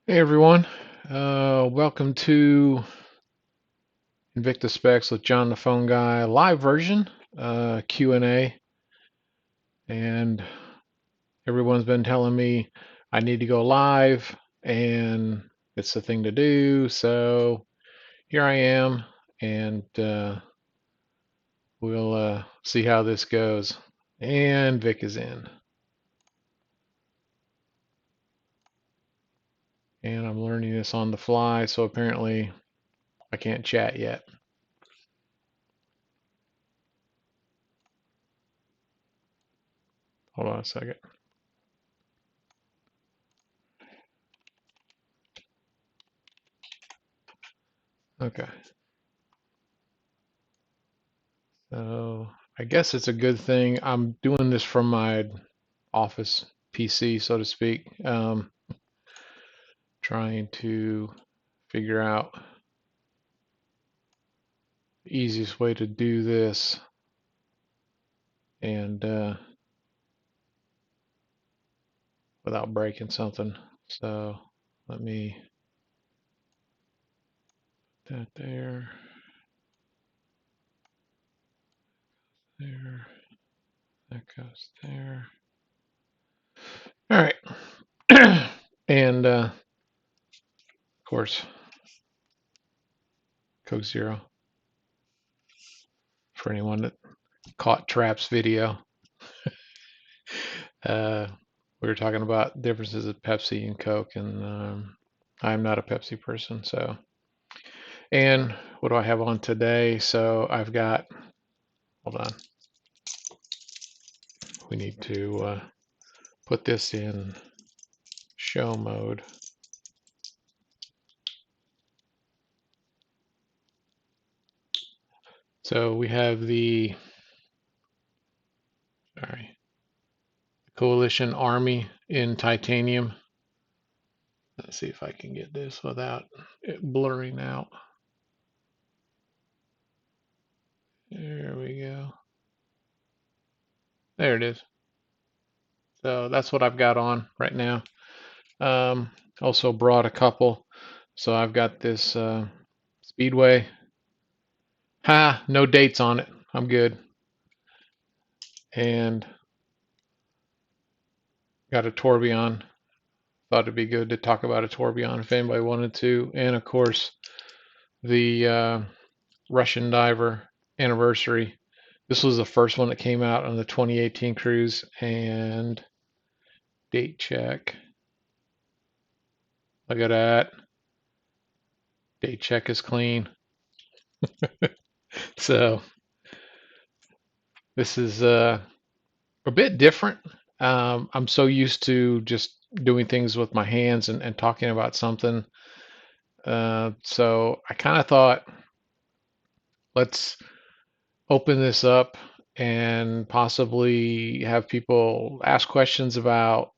Hey everyone, welcome to Invicta Specs with John the Phone Guy live version Q&A, and everyone's been telling me I need to go live and it's the thing to do, so here I am, and we'll see how this goes. And Vic is in, and I'm learning this on the fly, so apparently I can't chat yet. Hold on a second. Okay. So I guess it's a good thing. I'm doing this from my office PC, so to speak. Trying to figure out the easiest way to do this and without breaking something. So let me put that there, there, that goes there. All right. And of course, Coke Zero for anyone that caught Trap's video. Uh, we were talking about differences of Pepsi and Coke, and I'm not a Pepsi person. So, and what do I have on today? So I've got, hold on, we need to put this in show mode. So we have the, sorry, Coalition Army in titanium. Let's see if I can get this without it blurring out. There we go. There it is. So that's what I've got on right now. Also brought a couple. So I've got this Speedway. Ha, no dates on it. I'm good. And got a tourbillon. Thought it'd be good to talk about a tourbillon if anybody wanted to. And of course, the Russian Diver anniversary. This was the first one that came out on the 2018 cruise. And date check. Look at that. Date check is clean. So this is a bit different. I'm so used to just doing things with my hands and talking about something. So I kind of thought, let's open this up and possibly have people ask questions about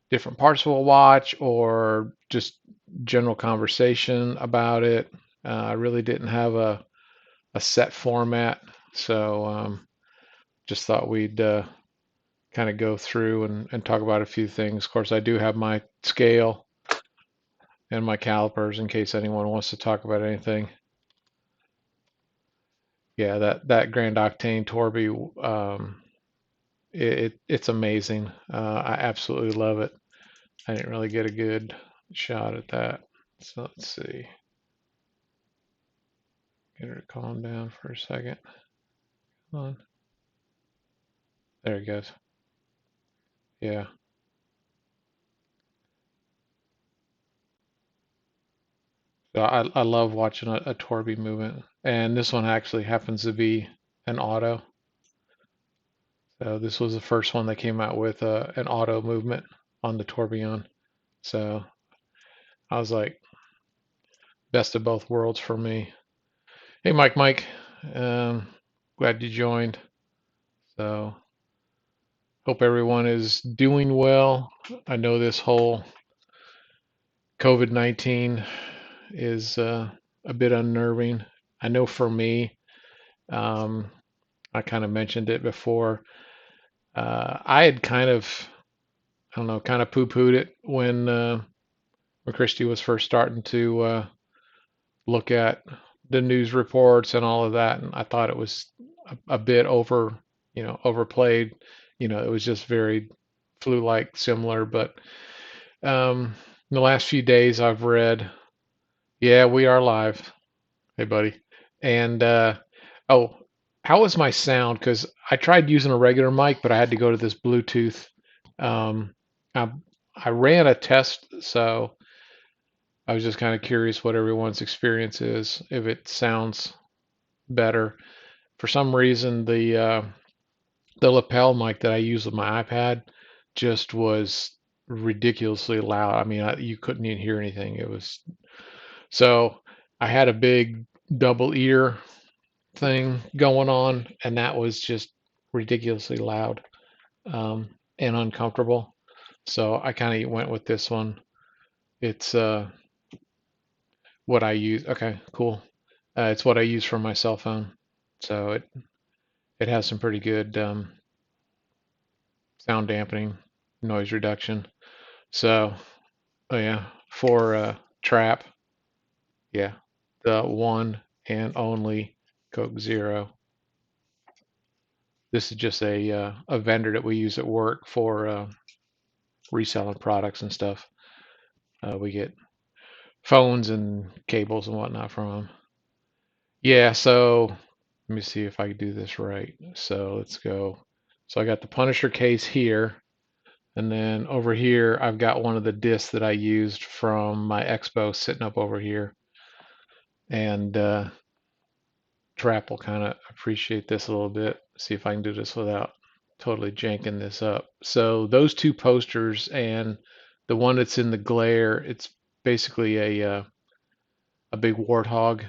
different parts of a watch or just general conversation about it. I really didn't have a set format, so just thought we'd kind of go through and talk about a few things. Of course, I do have my scale and my calipers in case anyone wants to talk about anything. Yeah, that Grand Octane Torby, it's amazing. I absolutely love it. I didn't really get a good shot at that. So let's see. Get her to calm down for a second. Come on. There it goes. Yeah. So I love watching a Torby movement. And this one actually happens to be an auto. So this was the first one that came out with an auto movement on the tourbillon. So I was like, best of both worlds for me. Hey, Mike, glad you joined. So hope everyone is doing well. I know this whole COVID-19 is a bit unnerving. I know for me, um, I kind of mentioned it before. I had kind of, I don't know, kind of poo-pooed it when when Christy was first starting to look at the news reports and all of that, and I thought it was a bit overplayed. It was just very flu-like similar, but in the last few days I've read, yeah, we are live. Hey, buddy. And oh, how was my sound? Because I tried using a regular mic, but I had to go to this Bluetooth. Um, I, I ran a test, so I was just kind of curious what everyone's experience is, if it sounds better. For some reason, the lapel mic that I use with my iPad just was ridiculously loud. I mean, you couldn't even hear anything. It was so I had a big double ear thing going on, and that was just ridiculously loud and uncomfortable. So I kind of went with this one. It's what I use. Okay, cool. It's what I use for my cell phone. So it has some pretty good sound dampening, noise reduction. So, oh yeah, for trap, yeah, the one and only Coke Zero. This is just a vendor that we use at work for reselling products and stuff. We get phones and cables and whatnot from them. Yeah, so let me see if I can do this right. So let's go. So I got the Punisher case here, and then over here I've got one of the discs that I used from my Expo sitting up over here. And Trap will kind of appreciate this a little bit. See if I can do this without totally janking this up. So those two posters and the one that's in the glare, it's basically a big warthog.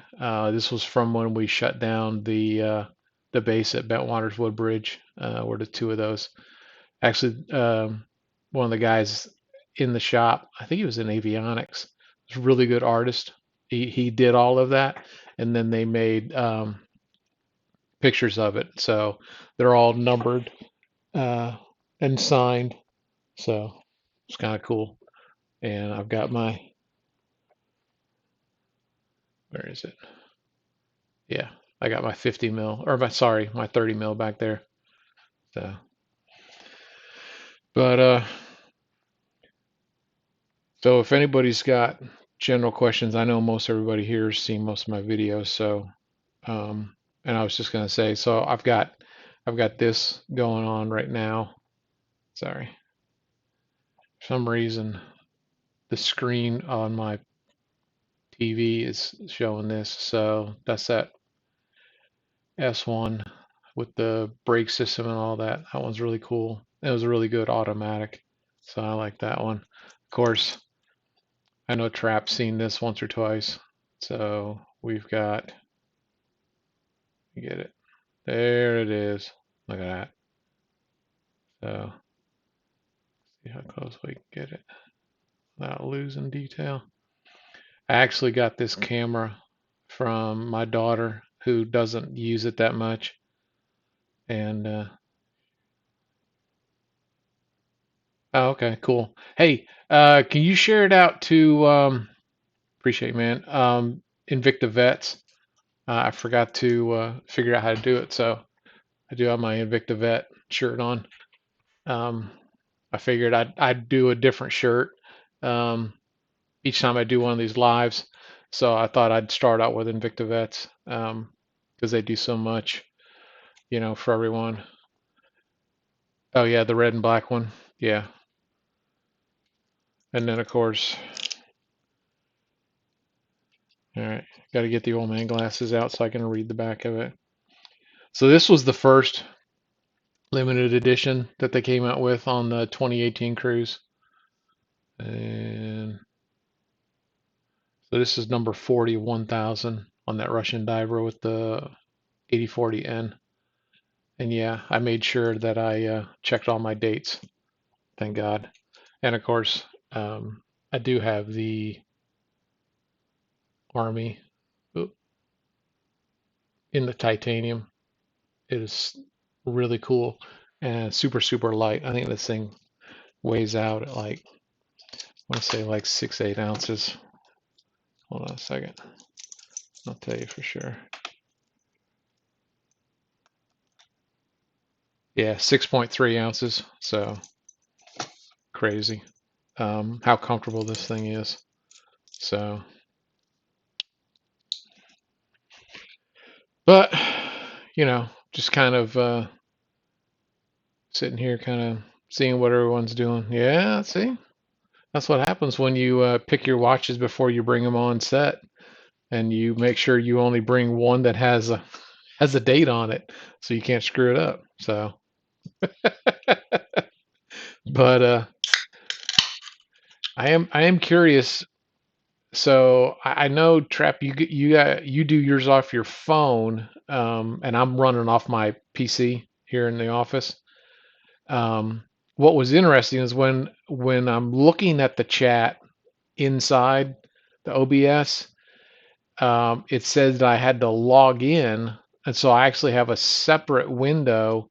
This was from when we shut down the base at Bentwaters Woodbridge. Were the two of those. Actually, one of the guys in the shop, I think he was in avionics, was a really good artist. He did all of that, and then they made pictures of it. So they're all numbered uh, and signed. So it's kind of cool. And I've got where is it? Yeah, I got my 50 mil, or my 30 mil back there. So, but so if anybody's got general questions, I know most everybody here has seen most of my videos. So, and I was just gonna say, so I've got this going on right now. Sorry, for some reason the screen on my TV is showing this. So that's that S1 with the brake system and all that. That one's really cool. It was a really good automatic. So I like that one. Of course, I know Trap's seen this once or twice. So we've got, you get it. There it is. Look at that. So see how close we can get it without losing detail. I actually got this camera from my daughter who doesn't use it that much. And oh, okay, cool. Hey, can you share it out to appreciate it, man. Invicta Vets. I forgot to figure out how to do it, so I do have my Invicta Vet shirt on. Um, I figured I'd do a different shirt um, each time I do one of these lives. So I thought I'd start out with Invicta Vets because they do so much, for everyone. Oh yeah, the red and black one. Yeah, and then of course, all right, got to get the old man glasses out so I can read the back of it. So this was the first limited edition that they came out with on the 2018 cruise. And so this is number 41,000 on that Russian diver with the 8040N. And yeah, I made sure that I checked all my dates. Thank God. And of course, I do have the Army in the titanium. It is really cool and super, super light. I think this thing weighs out at like, want to say like 6, 8 ounces. Hold on a second. I'll tell you for sure. Yeah, 6.3 ounces. So crazy. How comfortable this thing is. So, but just kind of sitting here, kind of seeing what everyone's doing. Yeah, see, that's what happens when you pick your watches before you bring them on set, and you make sure you only bring one that has a date on it, so you can't screw it up. So, but I am curious. So I know Trap, you do yours off your phone, and I'm running off my PC here in the office. What was interesting is when I'm looking at the chat inside the OBS, it says that I had to log in, and so I actually have a separate window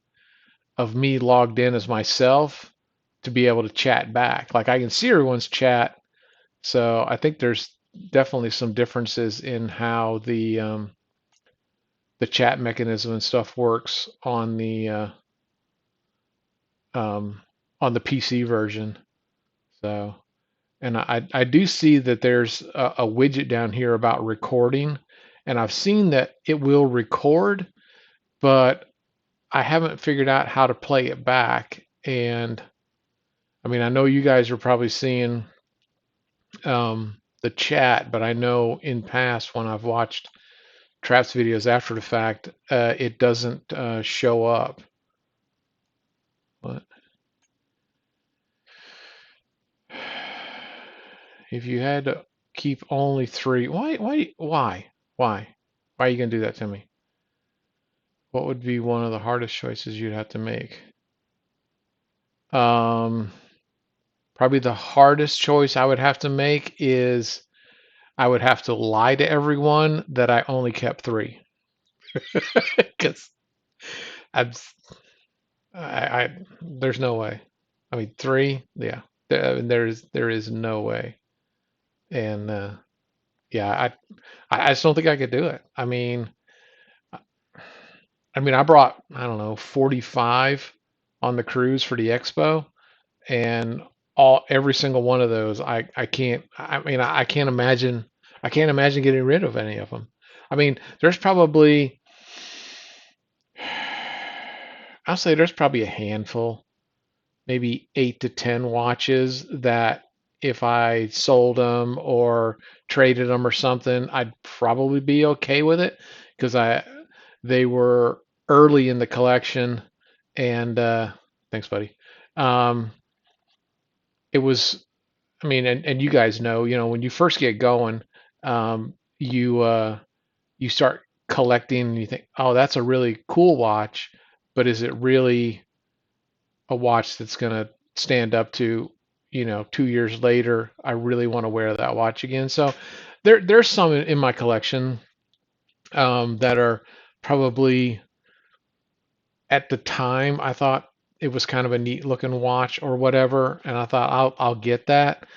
of me logged in as myself to be able to chat back. Like I can see everyone's chat, so I think there's definitely some differences in how the chat mechanism and stuff works um, on the PC version. So, and I do see that there's a widget down here about recording, and I've seen that it will record, but I haven't figured out how to play it back. And I mean, I know you guys are probably seeing the chat, but I know in past when I've watched Traps videos after the fact, it doesn't show up. But if you had to keep only three, why are you gonna do that to me? What would be one of the hardest choices you'd have to make? Um, Probably the hardest choice I would have to make is I would have to lie to everyone that I only kept three. Because I'm, there's no way. I mean, three, yeah, there is no way. And yeah, I just don't think I could do it. I mean, I brought, I don't know, 45 on the cruise for the expo, and every single one of those, I can't. I mean, I can't imagine getting rid of any of them. I mean, there's probably, I'll say there's probably a handful, maybe 8 to 10 watches that if I sold them or traded them or something, I'd probably be okay with it because they were early in the collection, and thanks, buddy. Um, it was, I mean, and you guys know, when you first get going, you start collecting and you think, oh, that's a really cool watch, but is it really a watch that's going to stand up to, 2 years later? I really want to wear that watch again. So there's some in my collection that are probably at the time I thought it was kind of a neat looking watch or whatever, and I thought I'll get that.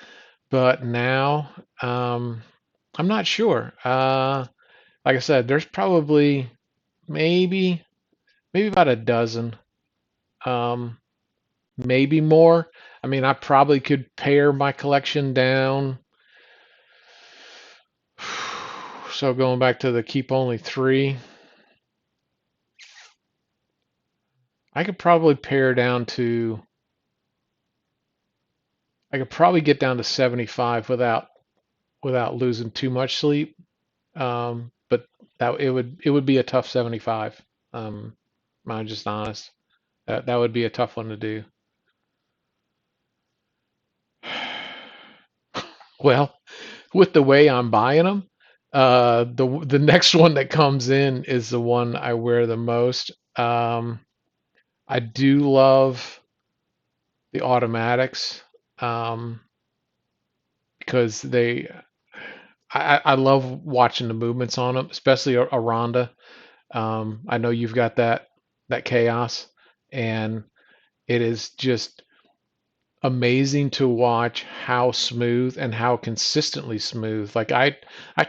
But now I'm not sure. Like I said, there's probably maybe maybe about a dozen, um, maybe more. I mean, I probably could pare my collection down. So going back to the keep only three, I could probably pare down to I could probably get down to 75 without losing too much sleep. But that it would be a tough 75. I'm just honest. That would be a tough one to do. Well, with the way I'm buying them, the next one that comes in is the one I wear the most. I do love the automatics, um, because I love watching the movements on them, especially a Ronda. I know you've got that chaos, and it is just amazing to watch how smooth and how consistently smooth. Like I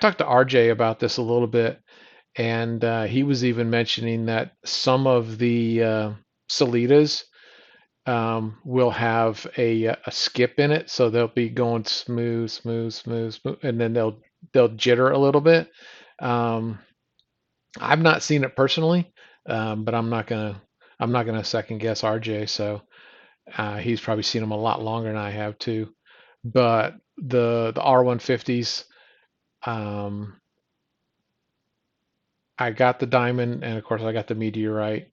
talked to RJ about this a little bit, and he was even mentioning that some of the Salitas will have a skip in it, so they'll be going smooth, smooth, smooth, smooth, and then they'll jitter a little bit. Um, I've not seen it personally, but I'm not gonna second guess RJ. So he's probably seen them a lot longer than I have too. But the R150s, um, I got the diamond, and of course I got the meteorite.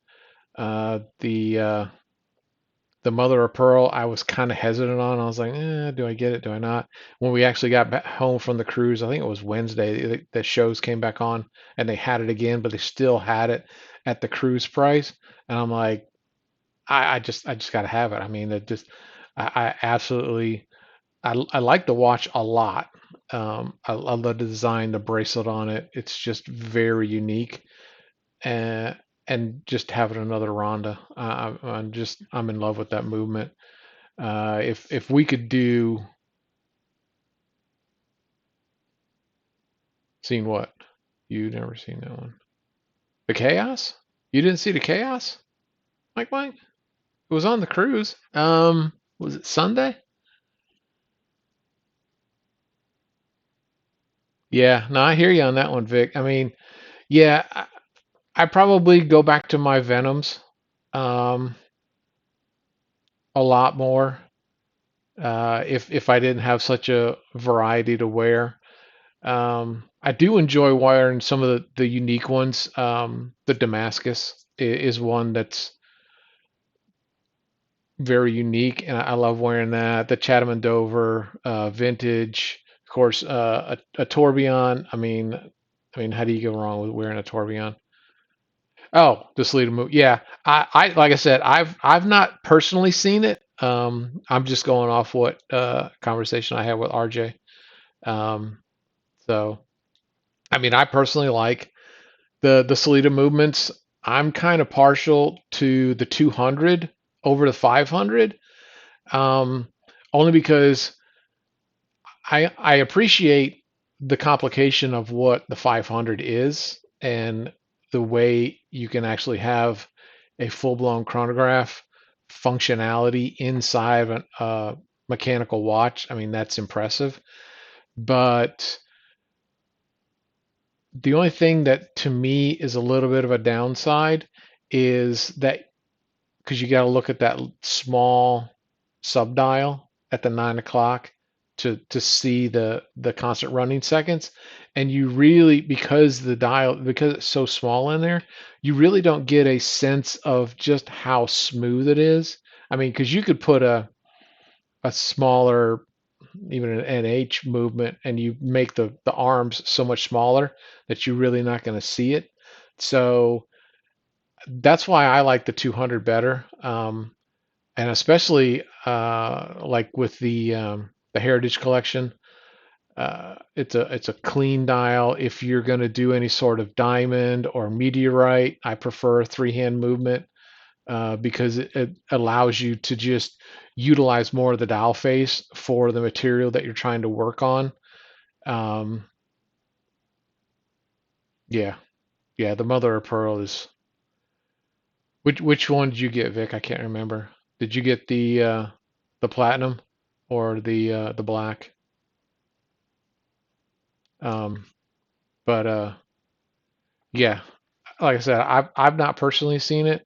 The mother of pearl, I was kind of hesitant on. I was like, do I get it? Do I not? When we actually got back home from the cruise, I think it was Wednesday, the shows came back on and they had it again, but they still had it at the cruise price. And I'm like, I just got to have it. I mean, I absolutely, I like the watch a lot. I love the design, the bracelet on it. It's just very unique. And just having another Ronda, I'm in love with that movement. If we could do, seen what? You never seen that one? The Chaos? You didn't see the Chaos, Mike? It was on the cruise. Was it Sunday? Yeah, no, I hear you on that one, Vic. I mean, yeah, I probably go back to my Venoms um, a lot more if I didn't have such a variety to wear. I do enjoy wearing some of the unique ones. The Damascus is one that's very unique, and I love wearing that. The Chatham and Dover vintage, of course, a tourbillon. I mean, how do you go wrong with wearing a tourbillon? Oh, the Sleeta move. Yeah, I like I said, I've not personally seen it. I'm just going off what conversation I had with RJ. Um, so, I mean, I personally like the Salida movements. I'm kind of partial to the 200 over the 500, um, only because I appreciate the complication of what the 500 is and the way you can actually have a full-blown chronograph functionality inside of a mechanical watch. I mean, that's impressive. But the only thing that to me is a little bit of a downside is that because you got to look at that small subdial at the 9 o'clock to see the constant running seconds, and you really because it's so small in there, you really don't get a sense of just how smooth it is. I mean, because you could put a smaller, even an NH movement, and you make the arms so much smaller that you're really not going to see it. So that's why I like the 200 better. And especially like with the Heritage Collection, it's a clean dial. If you're going to do any sort of diamond or meteorite, I prefer three-hand movement because it allows you to just utilize more of the dial face for the material that you're trying to work on. Um, yeah, yeah. The Mother of Pearl is which one did you get, Vic? I can't remember. Did you get the platinum or the black? Um, but yeah, like I said, I've not personally seen it,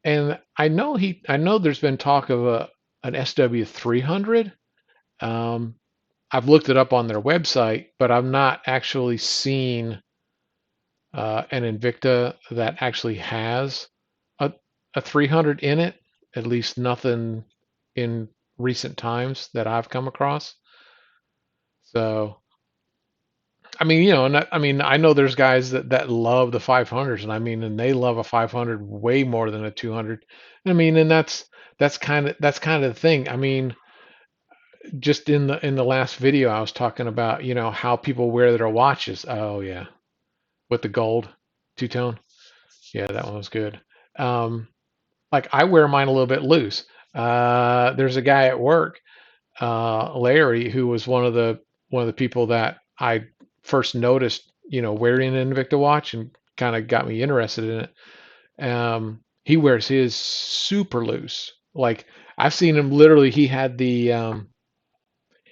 and I know there's been talk of an SW 300. Um, I've looked it up on their website, but I've not actually seen an Invicta that actually has a a 300 in it. At least nothing in recent times that I've come across. So I mean, I mean, I know there's guys that love the 500s, and I mean, and they love a 500 way more than a 200. I mean, and that's kind of the thing. I mean, just in the last video, I was talking about, how people wear their watches. Oh yeah, with the gold two-tone. Yeah, that one was good. Um, like I wear mine a little bit loose. There's a guy at work, Larry, who was one of the people that I first noticed, wearing an Invicta watch and kind of got me interested in it. He wears his super loose. Like I've seen him literally. He had the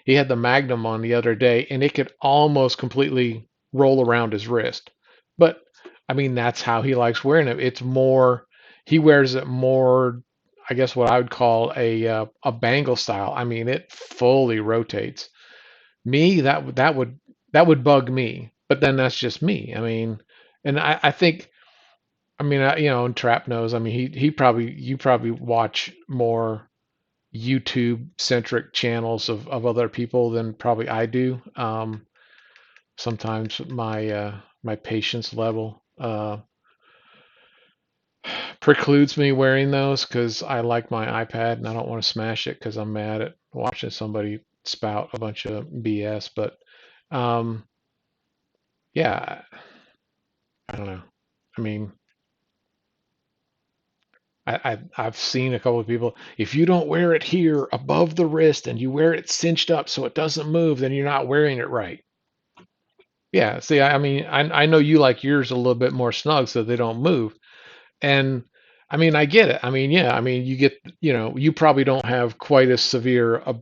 Magnum on the other day, and it could almost completely roll around his wrist. But I mean, that's how he likes wearing it. It's more, he wears it more, I guess what I would call a bangle style. I mean, it fully rotates. Me, that would bug me. But then that's just me. I mean, and I think, I mean, and Trap knows. I mean, you probably watch more YouTube centric channels of other people than probably I do. Sometimes my patience level precludes me wearing those because I like my iPad and I don't want to smash it because I'm mad at watching somebody spout a bunch of BS. But um, yeah, I don't know. I mean, I've seen a couple of people. If you don't wear it here above the wrist and you wear it cinched up so it doesn't move, then you're not wearing it right. Yeah, see, I mean, I know you like yours a little bit more snug so they don't move. And I mean, I get it. I mean, yeah, I mean, you probably don't have quite as severe a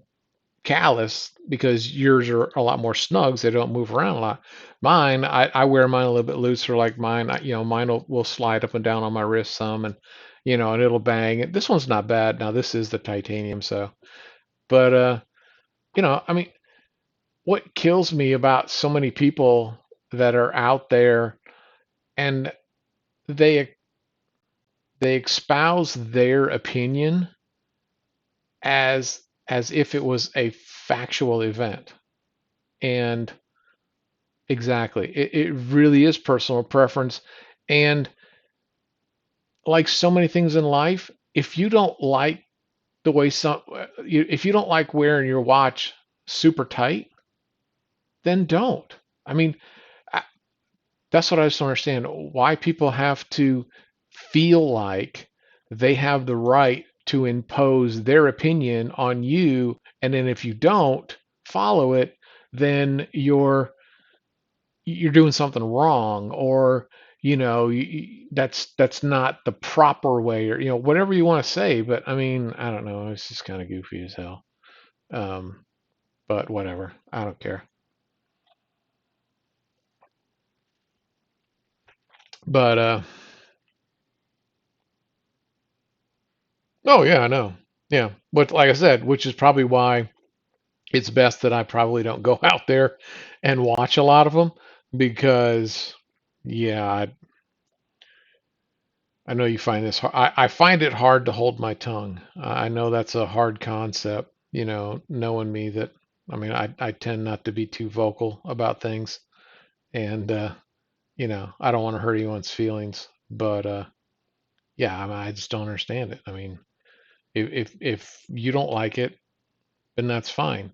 callus because yours are a lot more snug, so they don't move around a lot. Mine, I wear mine a little bit looser, like mine, mine will slide up and down on my wrist some, and and it'll bang. This one's not bad. Now this is the titanium, so, but I mean, what kills me about so many people that are out there and they they espouse their opinion as if it was a factual event. And exactly, it really is personal preference. And like so many things in life, if you don't like the way if you don't like wearing your watch super tight, then don't. I mean, that's what I just don't understand. Why people have to feel like they have the right to impose their opinion on you, and then if you don't follow it, then you're doing something wrong, or that's not the proper way, or whatever you want to say. But I mean, I don't know. It's just kind of goofy as hell. Um, but whatever. I don't care. But oh yeah, I know. Yeah, but like I said, which is probably why it's best that I probably don't go out there and watch a lot of them because, yeah, I know you find this hard. I find it hard to hold my tongue. I know that's a hard concept, knowing me that, I mean, I tend not to be too vocal about things, and, I don't want to hurt anyone's feelings, but, yeah, I mean, I just don't understand it. I mean, if you don't like it, then that's fine.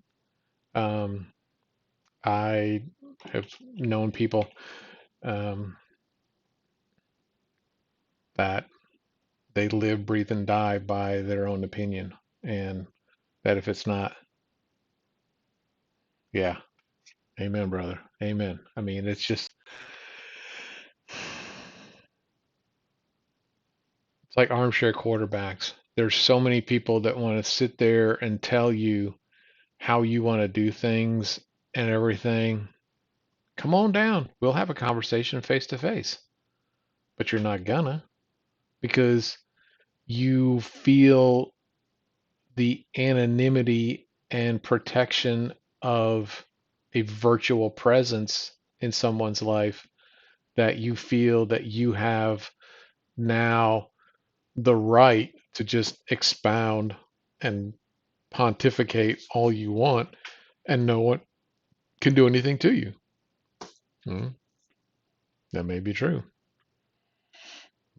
Um, I have known people um, that they live, breathe, and die by their own opinion, and that if it's not, yeah, amen, brother, amen. I mean, it's like armchair quarterbacks. There's so many people that want to sit there and tell you how you want to do things and everything. Come on down. We'll have a conversation face to face. But you're not gonna because you feel the anonymity and protection of a virtual presence in someone's life, that you feel that you have now the right to just expound and pontificate all you want, and no one can do anything to you. Hmm, that may be true.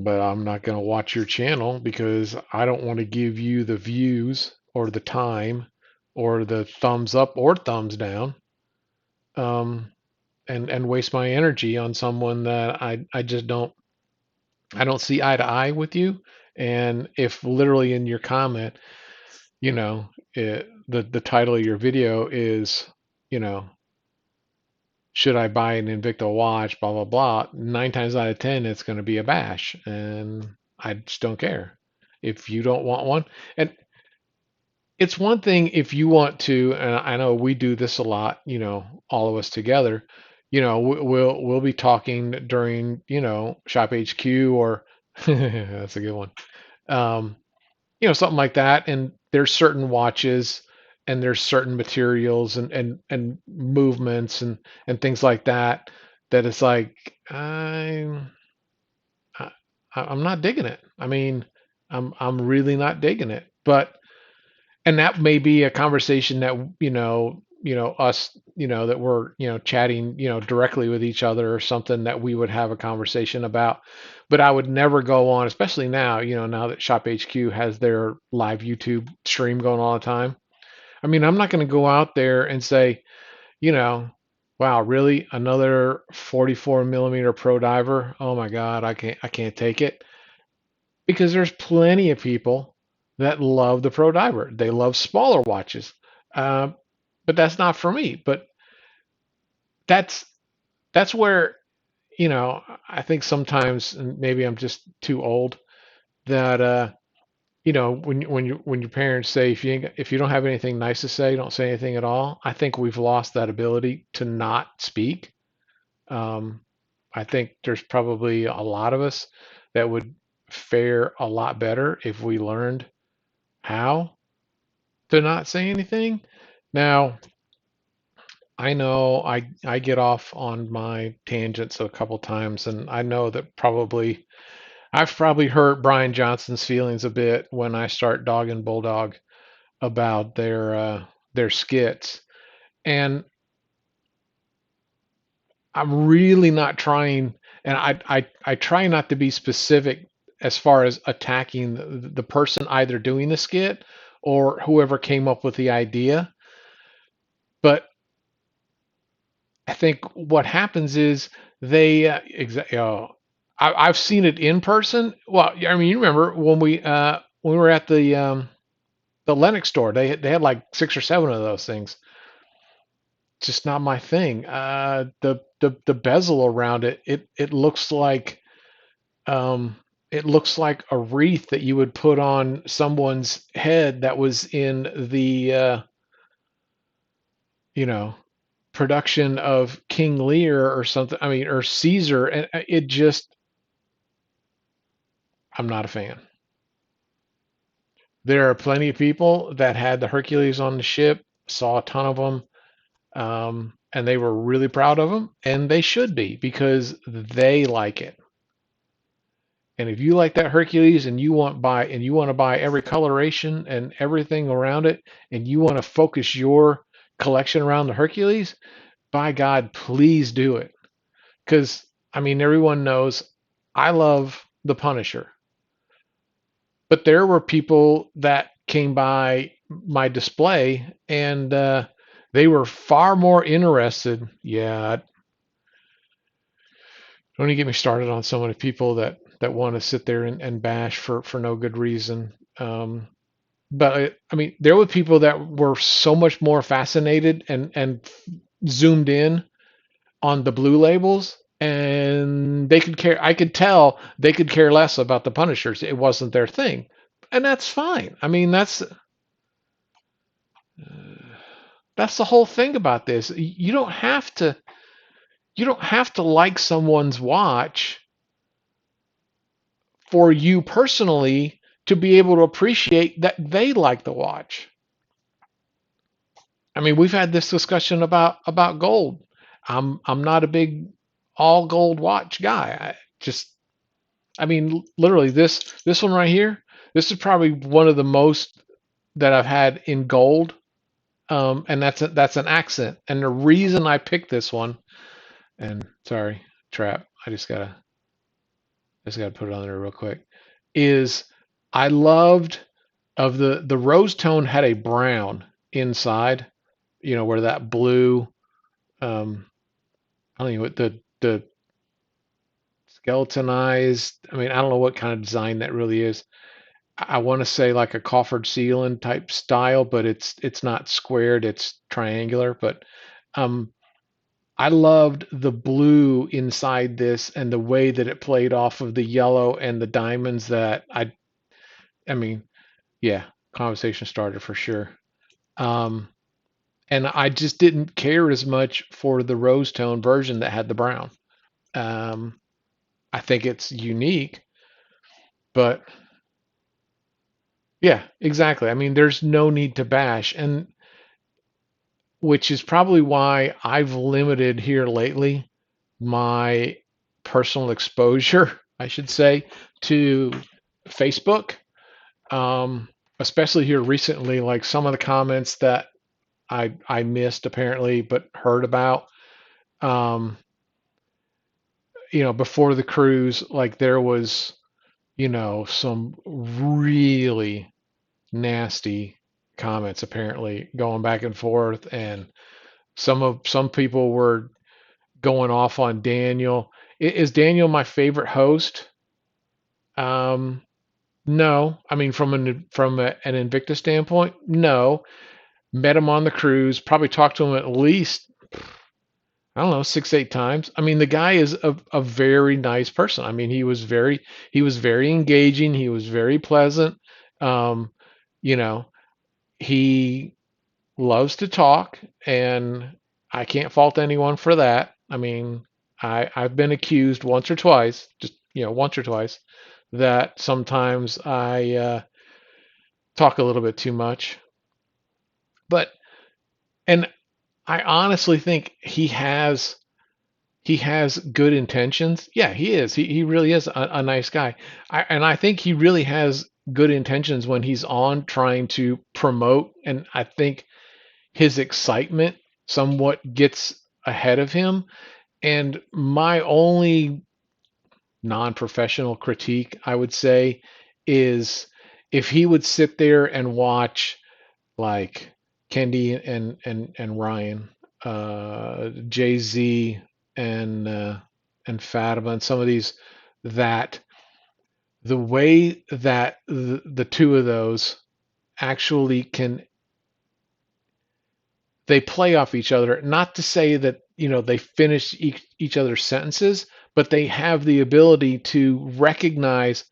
But I'm not going to watch your channel because I don't want to give you the views or the time or the thumbs up or thumbs down, um, and waste my energy on someone that I just don't see eye to eye with you. And if literally in your comment you know, the title of your video is, you know, should I buy an Invicta watch, blah, blah, blah. 9 times out of 10, it's going to be a bash. And I just don't care. If you don't want one, and it's one thing if you want to, and I know we do this a lot, all of us together, we'll be talking during, Shop HQ or that's a good one. Um, something like that. And there's certain watches and there's certain materials and movements and things like that that it's like I, I'm not digging it. I mean, I'm really not digging it. But and that may be a conversation that us that we're chatting directly with each other or something that we would have a conversation about. But I would never go on, especially now, now that Shop HQ has their live YouTube stream going all the time. I mean, I'm not going to go out there and say, you know wow, really, another 44 millimeter pro diver? Oh my god, I can't take it. Because there's plenty of people that love the Pro Diver. They love smaller watches, uh, but that's not for me. But that's that's where I think sometimes, and maybe I'm just too old, that when your parents say if you don't have anything nice to say, don't say anything at all. I think we've lost that ability to not speak. Um, I think there's probably a lot of us that would fare a lot better if we learned how to not say anything. Now, I know I get off on my tangents a couple times, and I know that I've probably hurt Brian Johnson's feelings a bit when I start dogging Bulldog about their skits, and I'm really not trying, and I try not to be specific as far as attacking the person either doing the skit or whoever came up with the idea, but I think what happens is they I've seen it in person. Well, I mean, you remember when we were at the Lennox store, they had like 6 or 7 of those things. Just not my thing. The bezel around it um it looks like a wreath that you would put on someone's head that was in the you know production of King Lear or something. I mean, or Caesar, and it just, I'm not a fan. There are plenty of people that had the Hercules on the ship, saw a ton of them, and they were really proud of them, and they should be because they like it. And if you like that Hercules and you want to buy every coloration and everything around it, and you want to focus your collection around the Hercules, by God, please do it. Because I mean, everyone knows I love the Punisher, but there were people that came by my display and they were far more interested. Yeah, don't even get me started on so many people that want to sit there and bash for no good reason. But I mean, there were people that were so much more fascinated and zoomed in on the blue labels, and they could care. I could tell they could care less about the Punishers. It wasn't their thing, and that's fine. I mean, that's the whole thing about this. You don't have to like someone's watch for you personally to be able to appreciate that they like the watch. I mean, we've had this discussion about gold. I'm not a big all gold watch guy. I mean, literally this one right here. This is probably one of the most that I've had in gold, and that's an accent. And the reason I picked this one, and sorry, trap, I just gotta put it on there real quick, is I loved of the rose tone had a brown inside, where that blue, um, I don't know what the skeletonized. I mean, I don't know what kind of design that really is. I want to say like a coffered ceiling type style, but it's not squared, it's triangular. But um, I loved the blue inside this and the way that it played off of the yellow and the diamonds that I mean, yeah, conversation starter for sure. Um, and I just didn't care as much for the rose tone version that had the brown. Um, I think it's unique, but yeah, exactly. I mean, there's no need to bash, and which is probably why I've limited here lately my personal exposure, I should say, to Facebook. Um, Especially here recently, like some of the comments that I missed apparently, but heard about. Um, before the cruise, like there was, some really nasty comments apparently going back and forth, and some people were going off on Daniel. Is Daniel my favorite host? Um, no. I mean, an Invicta standpoint, no. Met him on the cruise. Probably talked to him at least, I don't know, 6, 8 times. I mean, the guy is a very nice person. I mean, he was very engaging. He was very pleasant. Um, you know, he loves to talk, and I can't fault anyone for that. I mean, I've been accused once or twice, just once or twice, that sometimes I talk a little bit too much. But and I honestly think he has good intentions. Yeah, he is. He really is a nice guy. And I think he really has good intentions when he's on trying to promote. And I think his excitement somewhat gets ahead of him. And my only non-professional critique, I would say, is if he would sit there and watch like Kendi and Ryan, Jay Z and Fatima, and some of these, that the way that the two of those actually can, they play off each other. Not to say that they finish each other's sentences, but they have the ability to recognize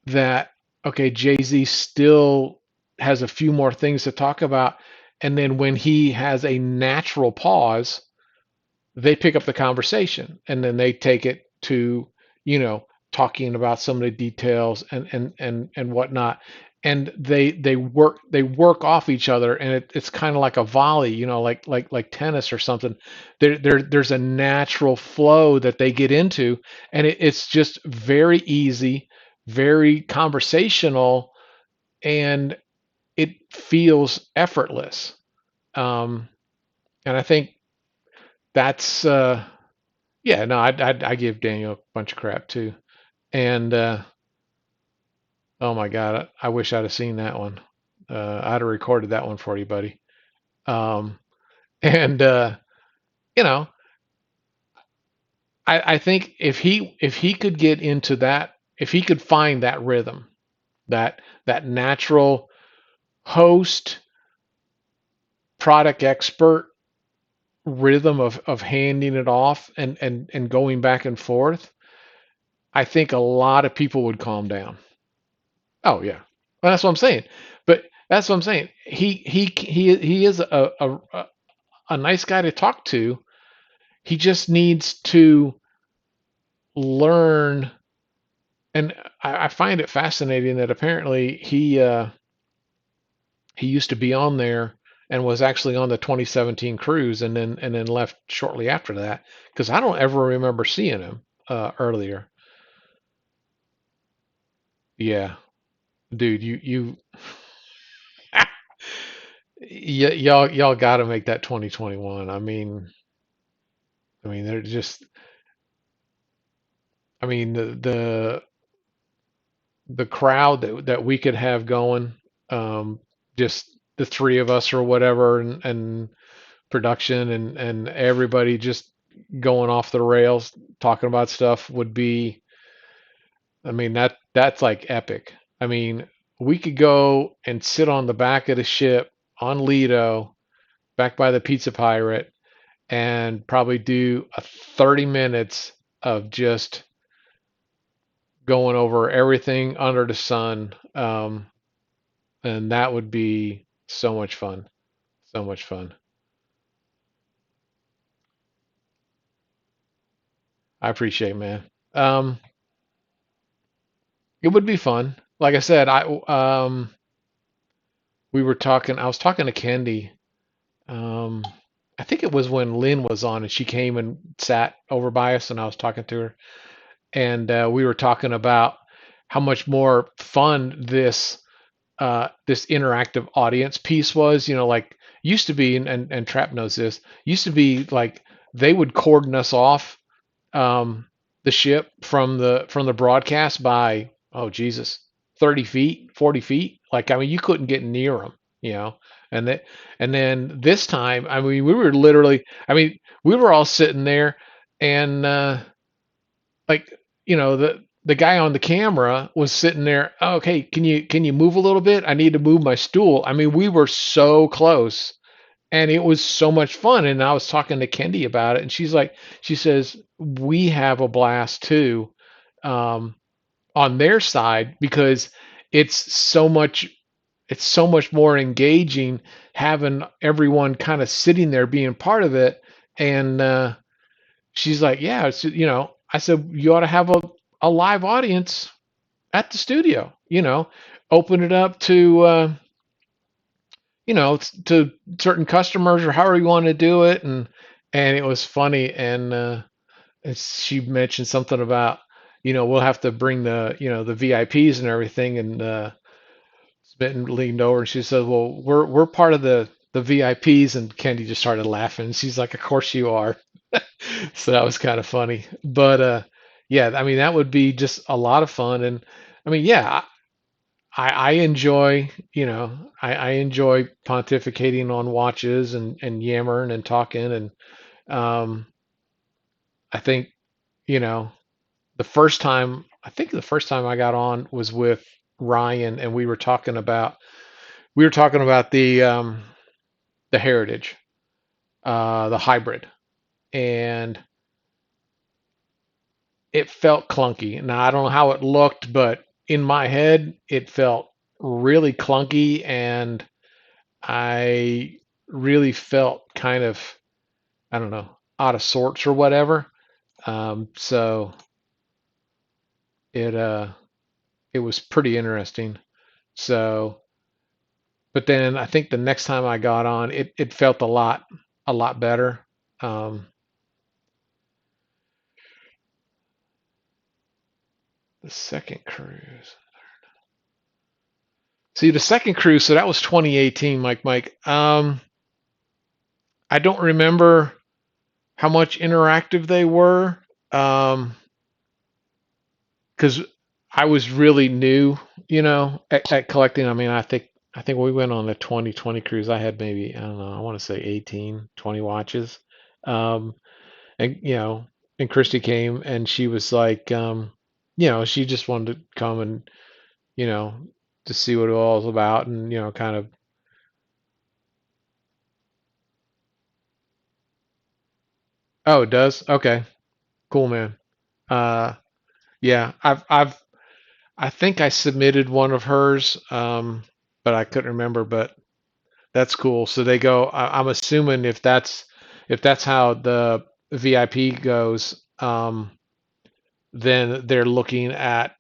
that, okay, Jay-Z still has a few more things to talk about, and then when he has a natural pause, they pick up the conversation, and then they take it to, you know talking about some of the details and whatnot, and they work off each other, and it's kind of like a volley, like tennis or something. There's a natural flow that they get into, and it's just very easy, very conversational, and it feels effortless. um and I think that's yeah, no, I give Daniel a bunch of crap too. And oh my God, I wish I'd have seen that one. I'd have recorded that one for you, buddy. Um, and you know, I think if he could get into that, if he could find that rhythm, that natural host product expert rhythm of handing it off and going back and forth, I think a lot of people would calm down. Oh yeah, well, that's what I'm saying. But that's what I'm saying. He is a nice guy to talk to. He just needs to learn, and I find it fascinating that apparently he used to be on there and was actually on the 2017 cruise, and then left shortly after that, because I don't ever remember seeing him earlier. Yeah, dude, y'all got to make that 2021. I mean, they're just. I mean, the crowd that we could have going, just the three of us or whatever, and production and everybody just going off the rails talking about stuff would be. I mean, that's like epic. I mean, we could go and sit on the back of the ship on Lido, back by the Pizza Pirate, and probably do a 30 minutes of just going over everything under the sun. And that would be so much fun. So much fun. I appreciate it, man. Um, it would be fun. Like I said, we were talking. I was talking to Kendi. Um, I think it was when Lynn was on, and she came and sat over by us, and I was talking to her, and we were talking about how much more fun this interactive audience piece was. Like used to be, and Trap knows this. Used to be like they would cordon us off um, the ship from the broadcast by, oh Jesus, 30 feet, 40 feet. Like, I mean, you couldn't get near them, you know. And that, and then this time, I mean, we were literally, I mean, we were all sitting there, and like, the guy on the camera was sitting there. Oh, okay, can you move a little bit? I need to move my stool. I mean, we were so close, and it was so much fun. And I was talking to Kendi about it, and she says we have a blast too, um, on their side, because it's so much it's so much more engaging having everyone kind of sitting there being part of it. And she's like, yeah, I said you ought to have a live audience at the studio, open it up to to certain customers, or however you want to do it. And it was funny. And she mentioned something about, we'll have to bring the VIPs and everything. And Smitten leaned over and she said, well, we're part of the VIPs. And Kendi just started laughing. She's like, of course you are. So that was kind of funny. But yeah, I mean, that would be just a lot of fun. And I mean, yeah, I enjoy, I enjoy pontificating on watches, and yammering and talking. And um, I think, you know, I think the first time I got on was with Ryan, and we were talking about the Heritage, the hybrid, and it felt clunky. Now I don't know how it looked, but in my head, it felt really clunky, and I really felt kind of, I don't know, out of sorts or whatever. So it it was pretty interesting. So, but then I think the next time I got on, it felt a lot better. Um, the second cruise. See, the second cruise, so that was 2018, Mike. I don't remember how much interactive they were. Because I was really new, at collecting. I mean, I think we went on a 2020 cruise. I had maybe, I don't know, I want to say 18, 20 watches. Um, and and Christy came, and she was like, she just wanted to come and, you know, to see what it all was about, and kind of. Oh, it does. Okay, cool, man. Uh, yeah, I think I submitted one of hers, but I couldn't remember. But that's cool. So they go. I'm assuming if that's how the VIP goes, then they're looking at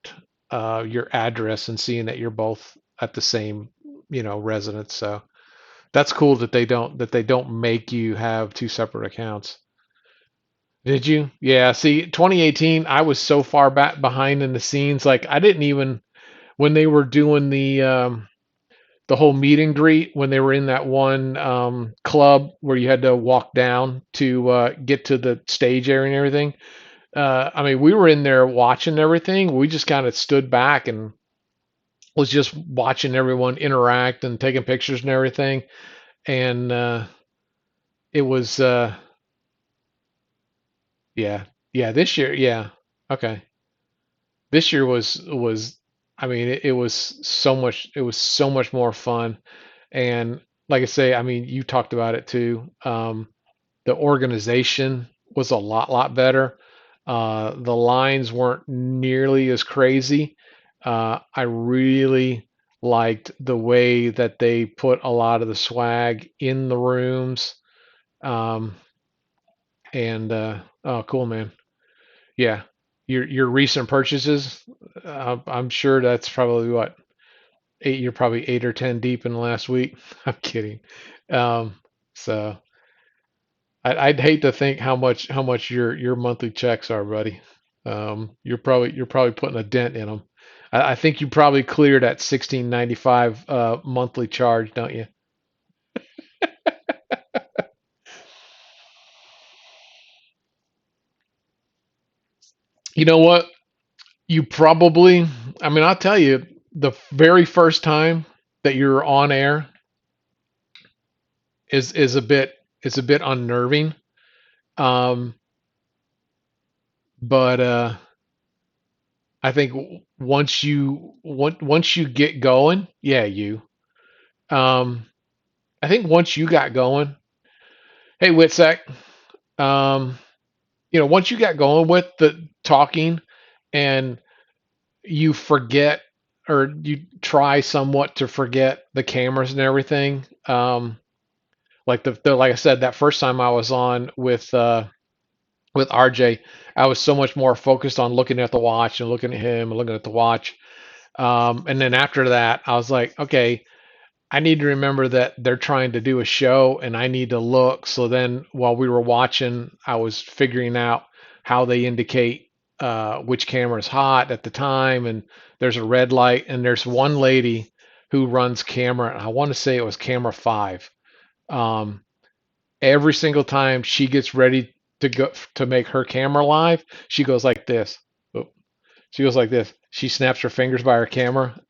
your address and seeing that you're both at the same, residence. So that's cool that they don't make you have two separate accounts. Did you? Yeah. See, 2018, I was so far back behind in the scenes. Like I didn't even, when they were doing the whole meet and greet, when they were in that one club where you had to walk down to get to the stage area and everything. I mean, we were in there watching everything. We just kind of stood back and was just watching everyone interact and taking pictures and everything. And it was, yeah, yeah. This year, yeah, okay. This year was, I mean, it was so much. It was so much more fun. And like I say, I mean, you talked about it too. The organization was a lot better. The lines weren't nearly as crazy. I really liked the way that they put a lot of the swag in the rooms. Um, and oh, cool, man. Yeah, your recent purchases. I'm sure that's probably what eight. You're probably 8 or 10 deep in the last week. I'm kidding. Um, so. I'd hate to think how much your monthly checks are, buddy. You're probably putting a dent in them. I think you probably cleared that 16.95 monthly charge, don't you? You know what? You probably. I mean, I'll tell you, the very first time that you're on air is a bit unnerving. Um, but I think once you get going, yeah, you. Um, I think once you got going, hey Witsack, um, once you got going with the talking and you forget or you try somewhat to forget the cameras and everything, like like I said, that first time I was on with RJ, I was so much more focused on looking at the watch and looking at him and looking at the watch. And then after that, I was like, okay, I need to remember that they're trying to do a show and I need to look. So then while we were watching, I was figuring out how they indicate which camera is hot at the time. And there's a red light, and there's one lady who runs camera. And I want to say it was camera five. Um, every single time she gets ready to go to make her camera live, she goes like this. Oh, she goes like this. She snaps her fingers by her camera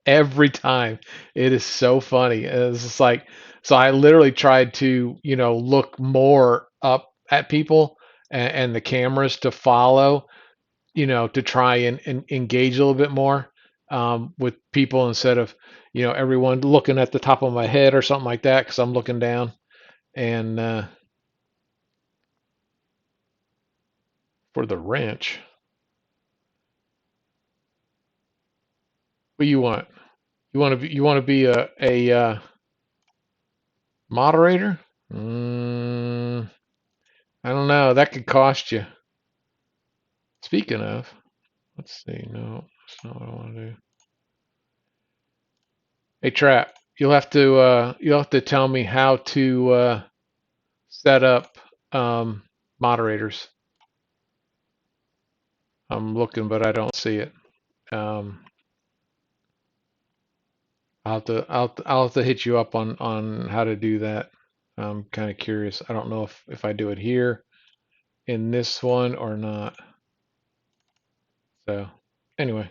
every time. It is so funny. It's just like, so I literally tried to, look more up at people and the cameras to follow, to try and engage a little bit more with people instead of, everyone looking at the top of my head or something like that because I'm looking down. And for the wrench, what do you want? You want to be a moderator? Mm, I don't know. That could cost you. Speaking of, let's see. No, that's not what I want to do. Hey, Trap, you'll have to tell me how to set up moderators. I'm looking, but I don't see it. Um, I'll have to hit you up on how to do that. I'm kind of curious. I don't know if I do it here in this one or not. So anyway,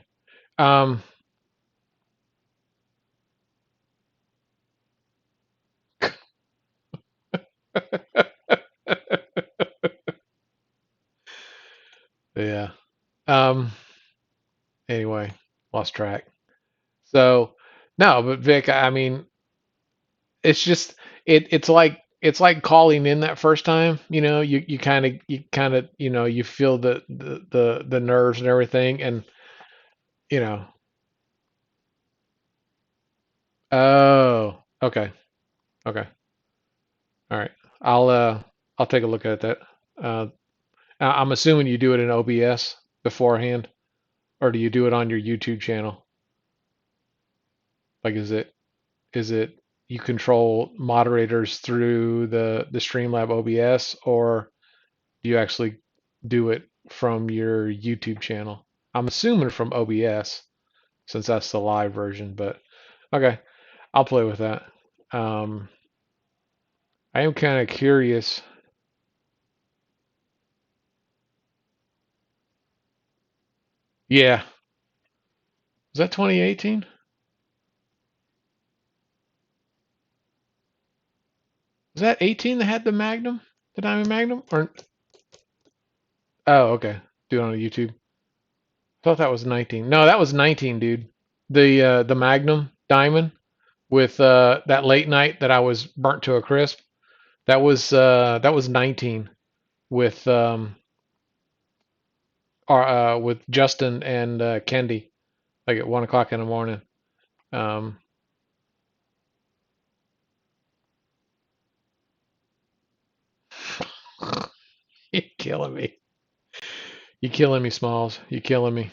um, yeah. Um, anyway, lost track. So no, but Vic, I mean, it's just it's like calling in that first time. You kind of you feel the nerves and everything, and you know. Oh, okay, okay, all right. I'll uh I'll take a look at that. Uh, I'm assuming you do it in OBS beforehand, or do you do it on your YouTube channel? Like, is it you control moderators through the Streamlab OBS, or do you actually do it from your YouTube channel? I'm assuming from OBS since that's the live version, but okay, I'll play with that. Um, I am kind of curious. Yeah, was that 2018? Was that 18 that had the Magnum, the Diamond Magnum? Or oh, okay, do it on YouTube. I thought that was 19. No, that was 19, dude. the Magnum Diamond with that late night that I was burnt to a crisp. That was 19 with with Justin and Kendi, like at 1 o'clock in the morning. Um, you're killing me. You're killing me, Smalls. You're killing me.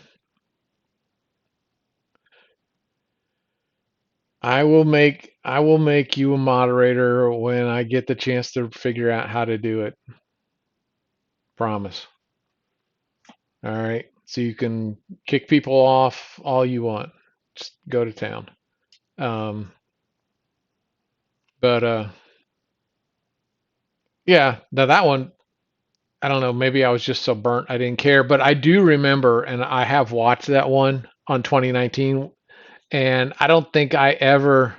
I will make you a moderator when I get the chance to figure out how to do it. Promise. All right. So you can kick people off all you want. Just go to town. Um, but yeah, now that one, I don't know, maybe I was just so burnt I didn't care, but I do remember and I have watched that one on 2019 and I don't think I ever,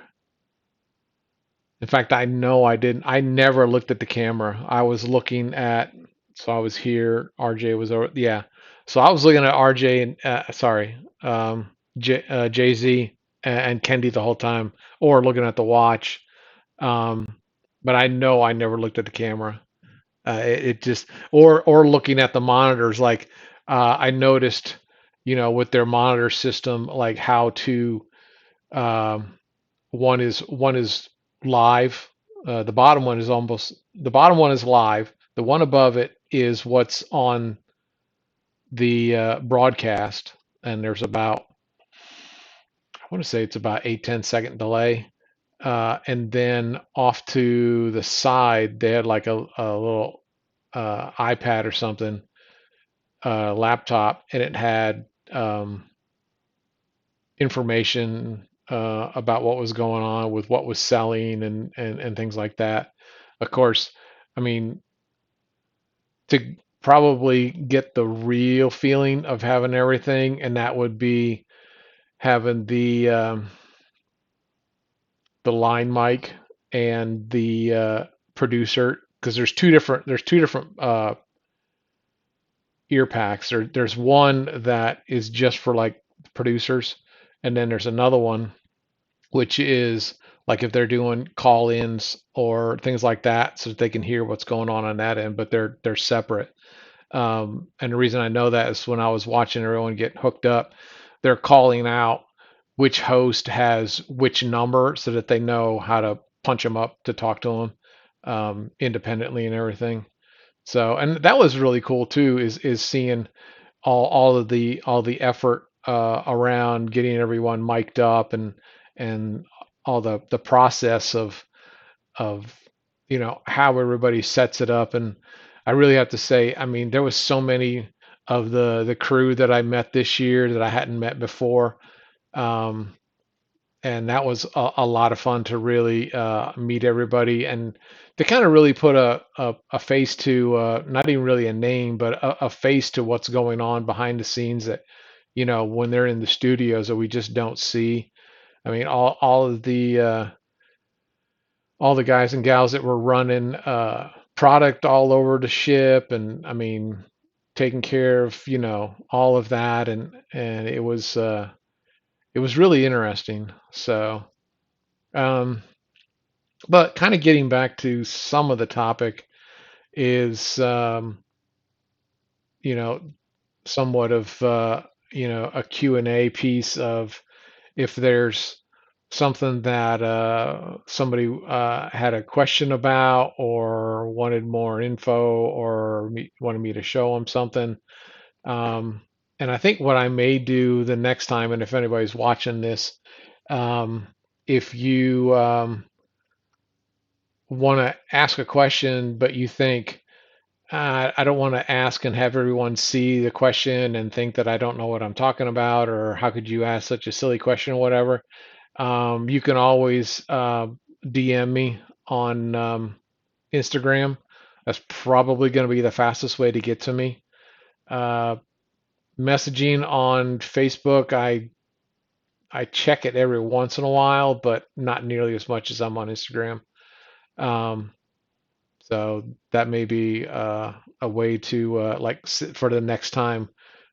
in fact, I know I didn't. I never looked at the camera. I was looking at, so I was here. RJ was over, yeah. So I was looking at RJ and, sorry, Jay Z and Kendi the whole time, or looking at the watch. Um, but I know I never looked at the camera. It just, or looking at the monitors. Like I noticed, with their monitor system, like how to. Um, one is live. The bottom one is live. The one above it is what's on the broadcast, and there's about I want to say it's about 8-10 second delay. And then off to the side, they had like a little iPad or something, laptop, and it had information about what was going on with what was selling and things like that. Of course, I mean, to probably get the real feeling of having everything, and that would be having the line mic and the producer, because there's two different ear packs. There's one that is just for like producers, and then there's another one which is like if they're doing call-ins or things like that, so that they can hear what's going on that end, but they're separate. And the reason I know that is when I was watching everyone get hooked up, they're calling out which host has which number so that they know how to punch them up to talk to them independently and everything. So, and that was really cool too, is seeing all the effort around getting everyone mic'd up and all the process of how everybody sets it up. And I really have to say, I mean, there was so many of the crew that I met this year that I hadn't met before. Um, and that was a lot of fun to really meet everybody and to kind of really put a face to not even really a name, but a face to what's going on behind the scenes that, when they're in the studios that we just don't see. I mean, all the guys and gals that were running product all over the ship, and I mean, taking care of all of that, and it was really interesting. So, um, but kind of getting back to some of the topic is you know somewhat of a Q and A piece of if there's something that somebody had a question about or wanted more info or wanted me to show them something. Um, and I think what I may do the next time, and if anybody's watching this, um, if you want to ask a question, but you think, I don't want to ask and have everyone see the question and think that I don't know what I'm talking about, or how could you ask such a silly question or whatever. You can always DM me on Instagram. That's probably going to be the fastest way to get to me. Uh, Messaging on Facebook, I check it every once in a while, but not nearly as much as I'm on Instagram. Um, so that may be a way to for the next time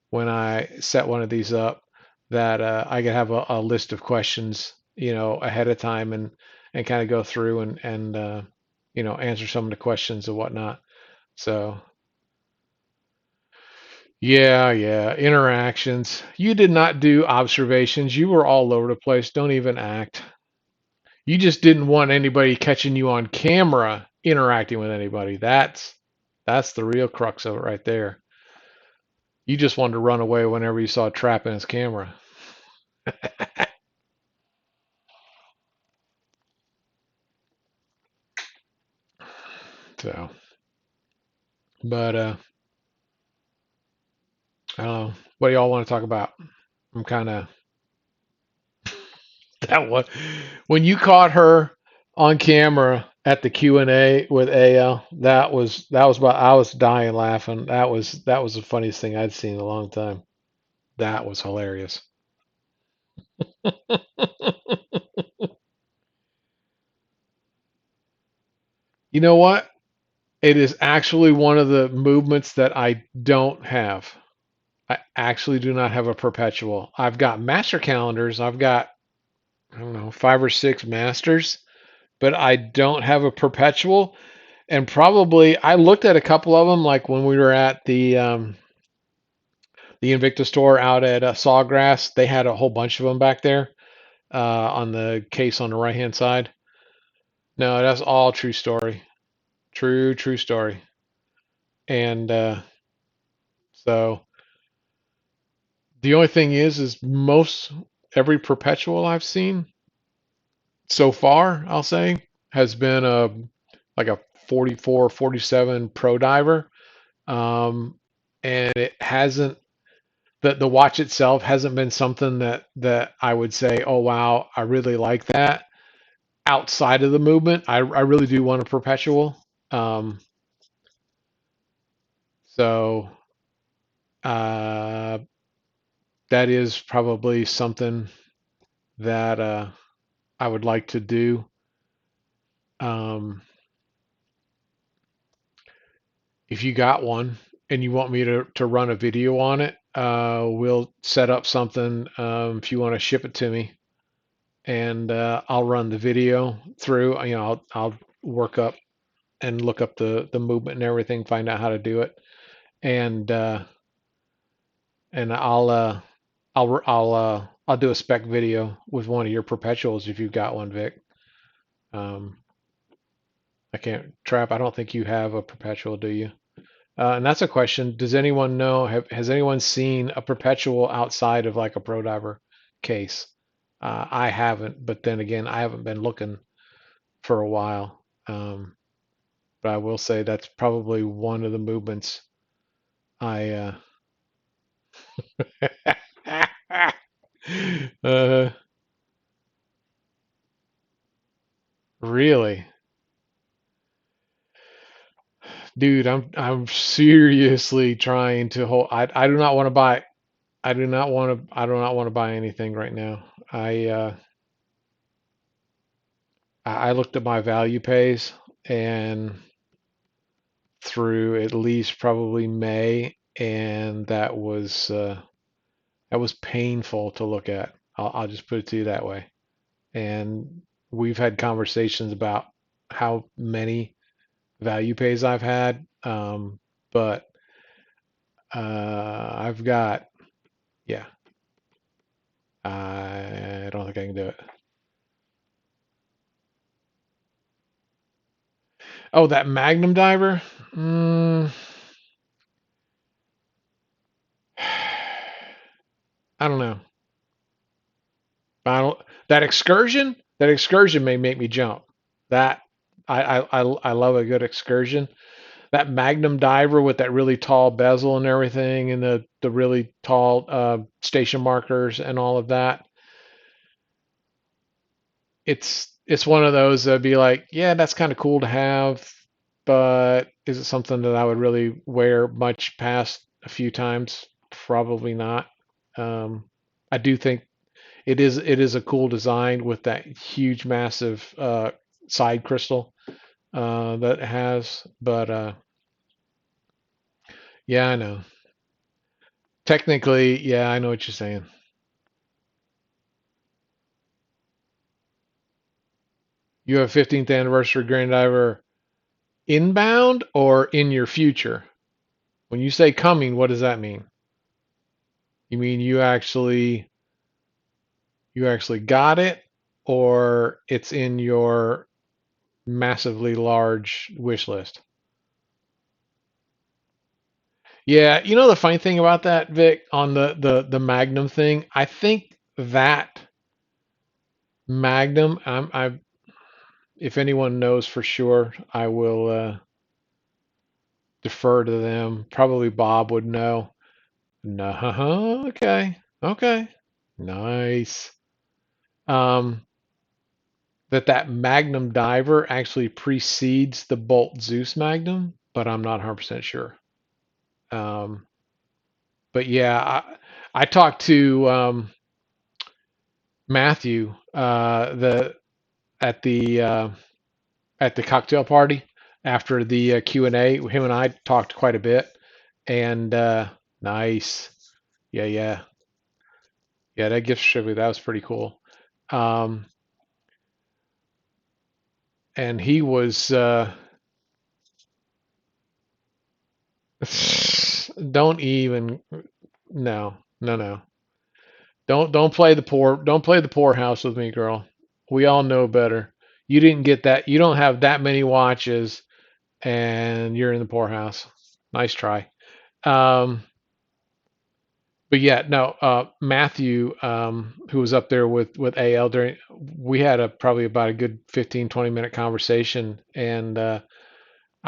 when I set one of these up. that I could have a list of questions, ahead of time and kind of go through and answer some of the questions and whatnot. So yeah, yeah, interactions. You did not do observations. You were all over the place. Don't even act. You just didn't want anybody catching you on camera interacting with anybody. That's the real crux of it right there. You just wanted to run away whenever you saw a trap in his camera. So, but I don't know. What do y'all want to talk about? I'm kind of that one. When you caught her on camera at the Q&A with AL, that was about I was dying laughing. That was the funniest thing I'd seen in a long time. That was hilarious. You know what? It is actually one of the movements that I don't have. I actually do not have a perpetual. I've got master calendars. I've got, I don't know, 5 or 6 masters, but I don't have a perpetual. And probably I looked at a couple of them, like when we were at the Invicta store out at Sawgrass. They had a whole bunch of them back there on the case on the right hand side. No, that's all true story. True story. And so the only thing is most every perpetual I've seen so far, I'll say, has been like a 44, 47 pro diver. And it hasn't the watch itself hasn't been something that I would say, oh wow, I really like that. Outside of the movement, I really do want a perpetual. Um, so uh, that is probably something that I would like to do. Um, if you got one and you want me to run a video on it, we'll set up something if you want to ship it to me, and I'll run the video through. I'll work up and look up the movement and everything, find out how to do it, and and I'll do a spec video with one of your perpetuals if you've got one, Vic. Um, I can't trap. I don't think you have a perpetual, do you? And that's a question. Does anyone know? Has anyone seen a perpetual outside of like a pro diver case? I haven't, but then again, I haven't been looking for a while. But I will say that's probably one of the movements I uh, really, dude, I'm seriously trying to hold. I do not want to buy. I do not want to buy anything right now. I looked at my value pays and through at least probably May, and that was painful to look at. I'll just put it to you that way. And we've had conversations about how many value pays I've had, but I've got, yeah, I don't think I can do it. Oh, that Magnum diver? Mm, I don't know. I don't. That excursion may make me jump. That I love a good excursion. That Magnum diver with that really tall bezel and everything, and the really tall station markers and all of that. It's one of those that'd be like, yeah, that's kind of cool to have, but is it something that I would really wear much past a few times? Probably not. Um, I do think it is a cool design with that huge, massive side crystal that it has. But yeah, I know. Technically, yeah, I know what you're saying. You have 15th anniversary Grand Diver inbound or in your future? When you say coming, what does that mean? You mean you actually got it, or it's in your massively large wish list? Yeah, you know the funny thing about that, Vic, on the Magnum thing, I think that Magnum, if anyone knows for sure, I will defer to them. Probably Bob would know. No, okay, okay, nice. Um, that Magnum diver actually precedes the Bolt Zeus Magnum, but I'm not 100% sure. Um, but yeah, I talked to Matthew the at the uh, at the cocktail party after the Q&A. Him and I talked quite a bit, and nice, yeah, yeah, yeah. That gift certificate, that was pretty cool. Um, and he was don't even no, no, no. Don't play the poorhouse with me, girl. We all know better. You didn't get that. You don't have that many watches, and you're in the poorhouse. Nice try. Um, but yeah, no. Matthew, who was up there with AL during, we had a probably about a good 15-20 minute conversation, and I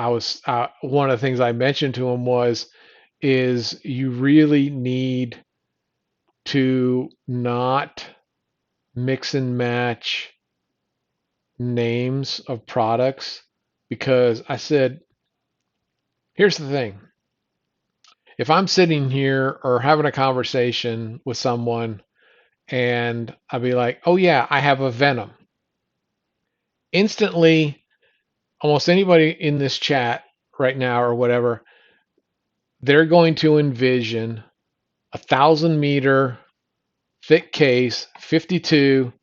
was one of the things I mentioned to him is you really need to not mix and match names of products, because I said, here's the thing. If I'm sitting here or having a conversation with someone and I'll be like, oh yeah, I have a Venom, instantly, almost anybody in this chat right now or whatever, they're going to envision 1,000 meter thick case, 52.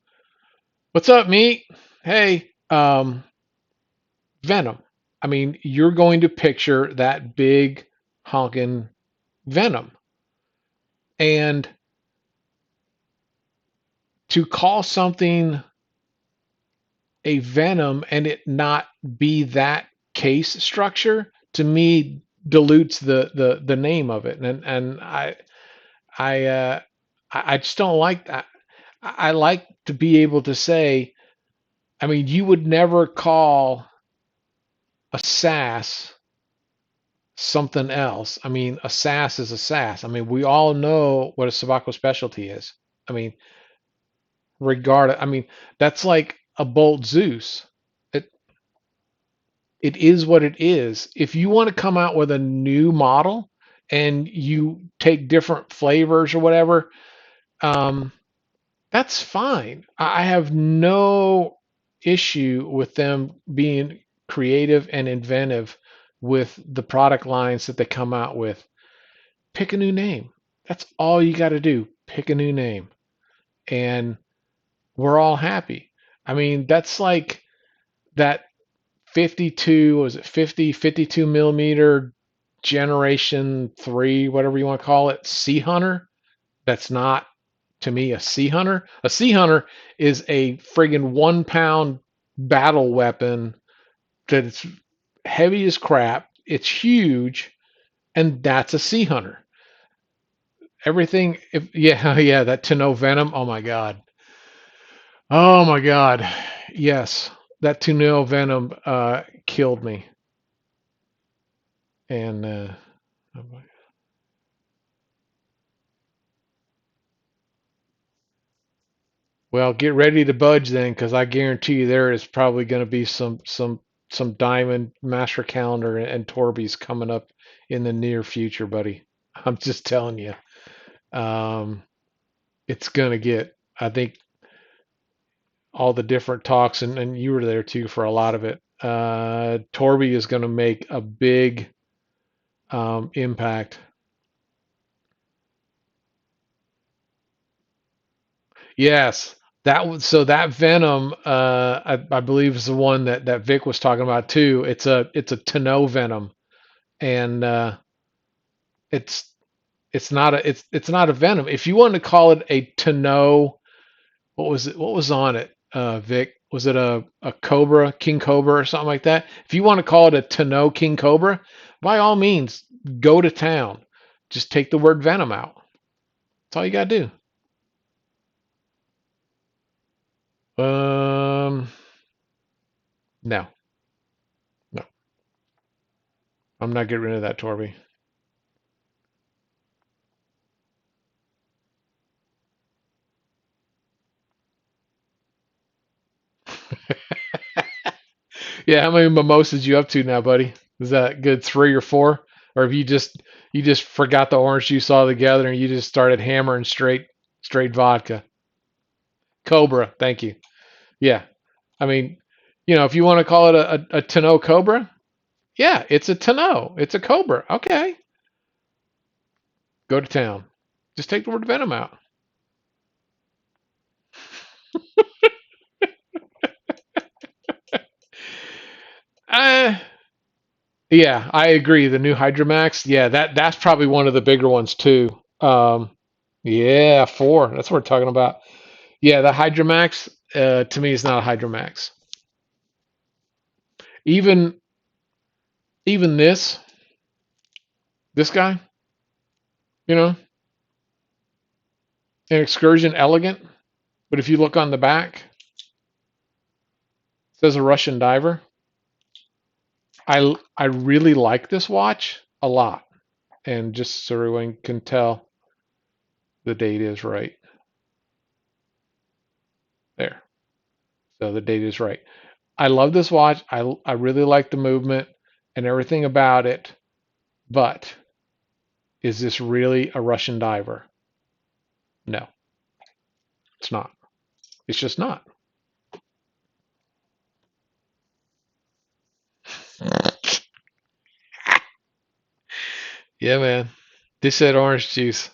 What's up, meat? Hey, Venom. I mean, you're going to picture that big honking Venom. And to call something a Venom and it not be that case structure, to me dilutes the name of it. And I I just don't like that. I like to be able to say, I mean, you would never call a SAS something else. I mean, a SAS is a SAS. I mean, we all know what a Sabaco specialty is. I mean, I mean, that's like a Bolt Zeus. It it is what it is. If you want to come out with a new model and you take different flavors or whatever, um, that's fine. I have no issue with them being creative and inventive with the product lines that they come out with. Pick a new name. That's all you got to do. Pick a new name, and we're all happy. I mean, that's like that 52, was it 50, 52 millimeter generation 3, whatever you want to call it, Sea Hunter. That's not, to me, a Sea Hunter. A Sea Hunter is a friggin' 1 pound battle weapon that's heavy as crap. It's huge, and that's a Sea Hunter. Everything, if, yeah, yeah, that to know Venom. Oh my God. Oh my God. Yes, that to know Venom killed me. And well, get ready to budge then, because I guarantee you there is probably going to be some Diamond Master Calendar and Torbies coming up in the near future, buddy. I'm just telling you. Um, it's going to get. I think all the different talks, and you were there too for a lot of it. Torby is going to make a big impact. Yes, that venom, I believe, is the one that Vic was talking about too. It's a tonneau venom, and it's it's not a venom. If you want to call it a tonneau, what was it? What was on it, Vic? Was it a cobra, king cobra, or something like that? If you want to call it a tonneau king cobra, by all means, go to town. Just take the word venom out. That's all you gotta do. No, no, I'm not getting rid of that, Torby. Yeah, how many mimosas you up to now, buddy? Is that good, three or four, or have you just forgot the orange juice altogether and you just started hammering straight vodka? Cobra, thank you. Yeah, I mean, if you want to call it a tonneau cobra, yeah, it's a tonneau, it's a cobra. Okay, go to town. Just take the word venom out. Uh, yeah, I agree. The new Hydromax, yeah, that's probably one of the bigger ones too. Yeah, four. That's what we're talking about. Yeah, the Hydromax, to me is not a Hydromax. Even even this guy, you know, an Excursion Elegant, but if you look on the back, it says a Russian diver. I really like this watch a lot, and just so everyone can tell, the date is right there. So the date is right. I love this watch. I really like the movement and everything about it, but is this really a Russian diver? No, it's not. It's just not. Yeah, man. This said orange juice.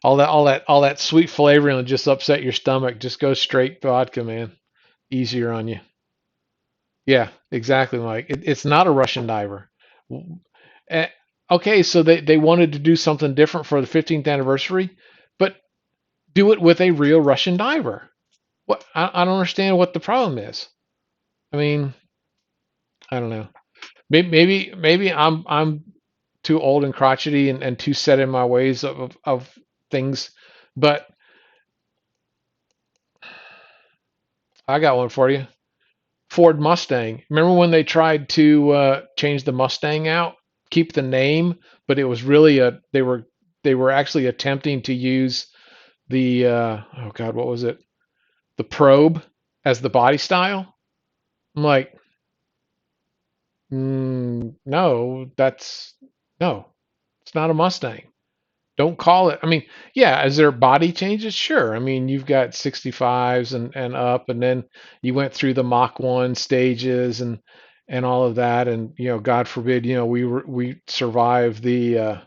All that sweet flavoring will just upset your stomach. Just go straight vodka, man. Easier on you. Yeah, exactly, Mike. It's not a Russian diver. Eh, okay, so they wanted to do something different for the 15th anniversary, but do it with a real Russian diver. What I don't understand what the problem is. I mean, I don't know. Maybe I'm too old and crotchety and too set in my ways of things, but I got one for you. Ford Mustang. Remember when they tried to change the Mustang out, keep the name, but it was really they were actually attempting to use the oh God, what was it? The probe as the body style. I'm like, no, no, it's not a Mustang. Don't call it. I mean, yeah, is there body changes? Sure. I mean, you've got 65s and up, and then you went through the Mach 1 stages and all of that, and God forbid, we survived the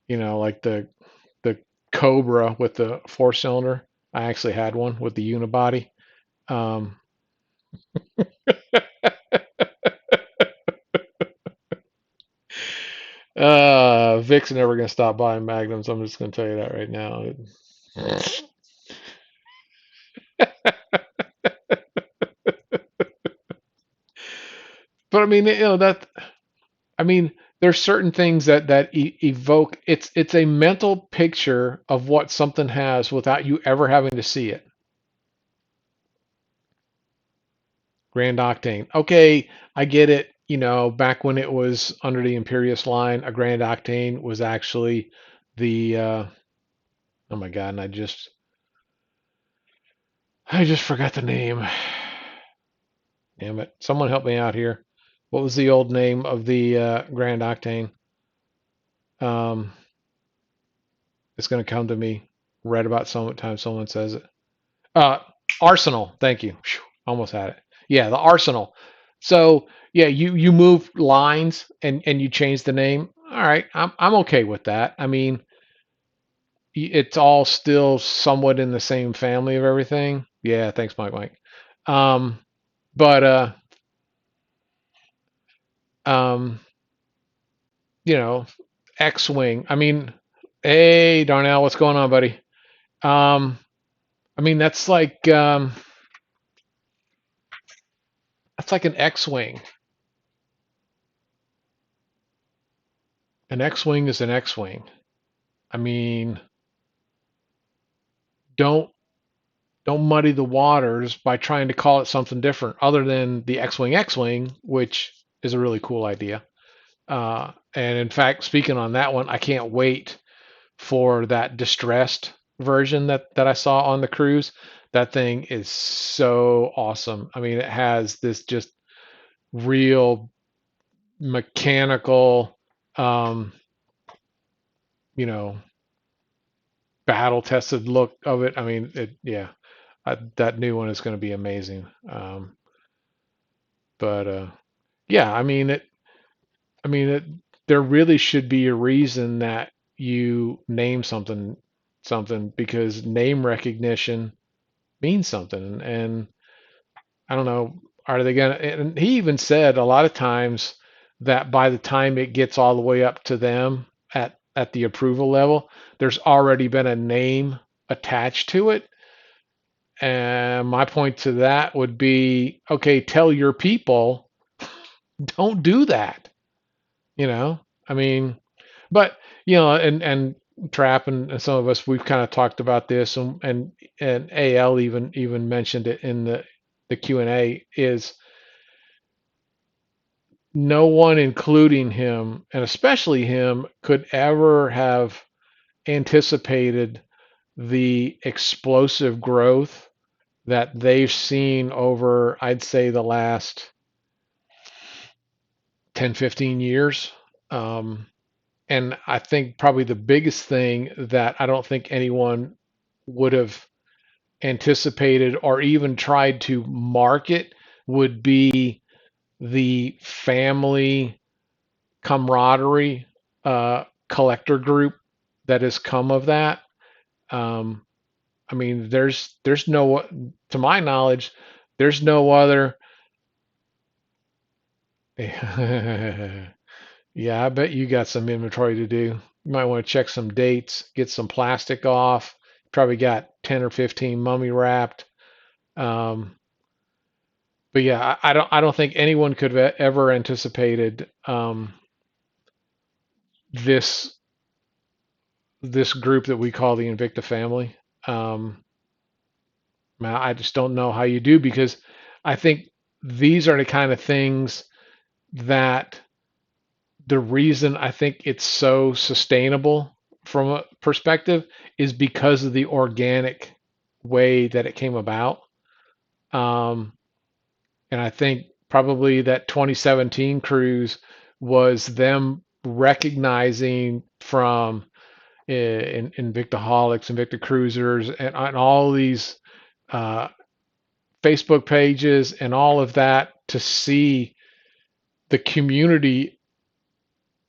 like the Cobra with the four cylinder. I actually had one with the unibody. Um, Vic's never gonna stop buying Magnums. I'm just gonna tell you that right now. But I mean, that I mean, there's certain things that evoke. It's a mental picture of what something has without you ever having to see it. Grand Octane. Okay, I get it. Back when it was under the Imperius line, a Grand Octane was actually the oh my God, and I just forgot the name. Damn it. Someone help me out here. What was the old name of the Grand Octane? Um, it's going to come to me right about some time someone says it. Uh, Arsenal. Thank you. Whew, almost had it. Yeah, the Arsenal. So yeah, you move lines and you change the name. All right, I'm okay with that. I mean, it's all still somewhat in the same family of everything. Yeah, thanks, Mike. Um, but um, you know, X-wing. I mean, hey, Darnell, what's going on, buddy? Um, I mean, that's like an X-wing. An X-wing is an X-wing. I mean, don't don't muddy the waters by trying to call it something different other than the X-wing, which is a really cool idea. And in fact, speaking on that one, I can't wait for that distressed version that I saw on the cruise. That thing is so awesome. I mean, it has this just real mechanical, um, you know, battle tested look of it. I mean, yeah, that new one is going to be amazing. But yeah, I mean, there really should be a reason that you name something because name recognition means something. And I don't know, are they gonna? And he even said a lot of times that by the time it gets all the way up to them at the approval level, there's already been a name attached to it. And my point to that would be, okay, tell your people, don't do that. You know, I mean, but and Trap and some of us we've kind of talked about this, and AL even mentioned it in the Q&A is no one, including him, and especially him, could ever have anticipated the explosive growth that they've seen over, I'd say, the last 10, 15 years. Um, and I think probably the biggest thing that I don't think anyone would have anticipated or even tried to market would be the family camaraderie collector group that has come of that. Um, I mean, there's no, to my knowledge, there's no other. Yeah, I bet you got some inventory to do. You might want to check some dates, get some plastic off. Probably got 10 or 15 mummy wrapped. Um, but yeah, I don't think anyone could have ever anticipated this this group that we call the Invicta family. Um, I just don't know how you do because I think these are the kind of things that the reason I think it's so sustainable from a perspective is because of the organic way that it came about. Um, and I think probably that 2017 cruise was them recognizing from in Invictaholics, Invicta Cruisers, and all these uh, Facebook pages and all of that to see the community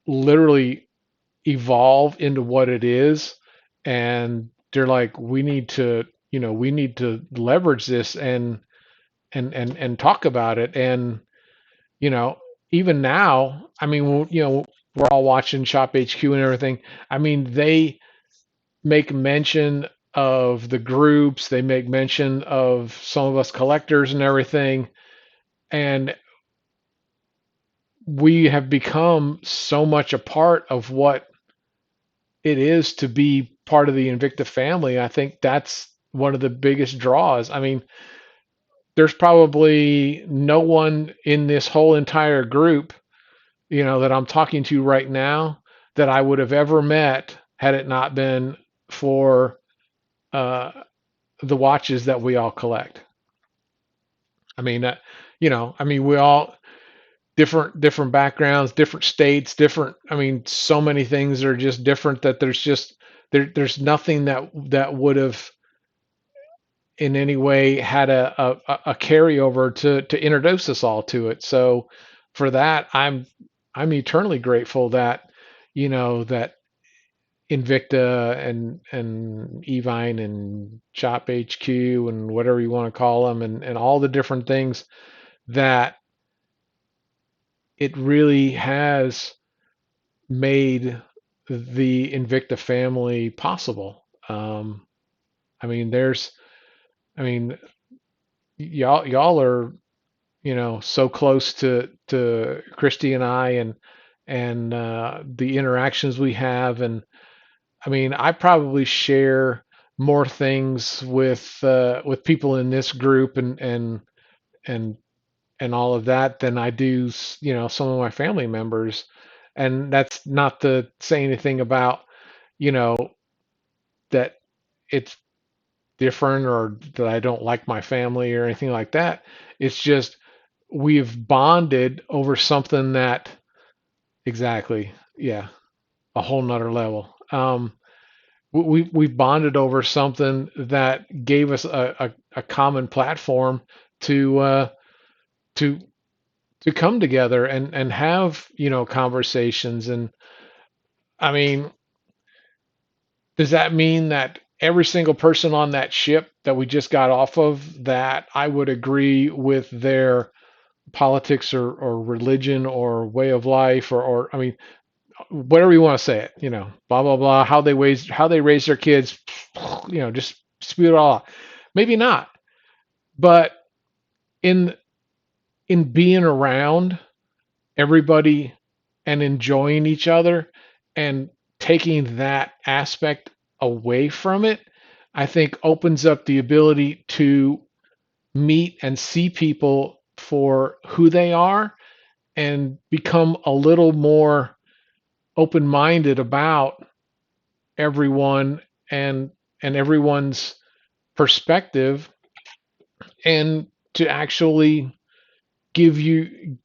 literally evolve into what it is. And they're like, we need to leverage this and talk about it. And, you know, even now, I mean, we're all watching Shop HQ and everything. I mean, they make mention of the groups, they make mention of some of us collectors and everything. And we have become so much a part of what it is to be part of the Invicta family. I think that's one of the biggest draws. I mean, there's probably no one in this whole entire group, that I'm talking to right now that I would have ever met had it not been for uh, the watches that we all collect. I mean, I mean, we all different backgrounds, different states, different. I mean, so many things are just different that there's nothing that would have in any way had a carryover to introduce us all to it. So for that, I'm eternally grateful that that Invicta and Evine and Shop HQ and whatever you want to call them, and all the different things that it really has made the Invicta family possible. I mean, I mean, y'all are, so close to Christy and I, and the interactions we have, and I mean, I probably share more things with people in this group and and all of that than I do, some of my family members. And that's not to say anything about, you know, that it's different or that I don't like my family or anything like that. It's just we've bonded over something that exactly, yeah, a whole nother level. We've bonded over something that gave us a common platform to to to come together and have conversations. And I mean, does that mean that every single person on that ship that we just got off of, that I would agree with their politics or religion or way of life, or I mean, whatever you want to say it, blah blah blah, how they raise their kids, just spew it all out. Maybe not, but in in being around everybody and enjoying each other and taking that aspect away from it, I think opens up the ability to meet and see people for who they are and become a little more open-minded about everyone and everyone's perspective, and to actually give you,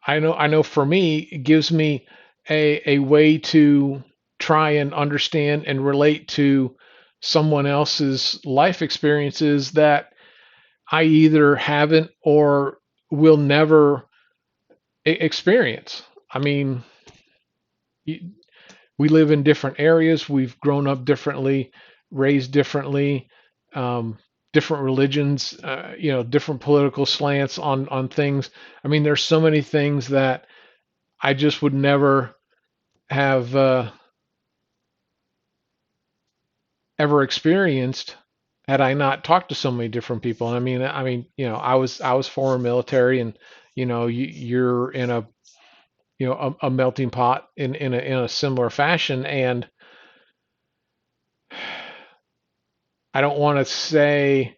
I know for me it gives me a way to try and understand and relate to someone else's life experiences that I either haven't or will never experience. I mean, we live in different areas. We've grown up differently, raised differently, um, different religions, different political slants on things. I mean, there's so many things that I just would never have ever experienced had I not talked to so many different people. And I mean, I was former military, and you're in a melting pot in a similar fashion. And I don't want to say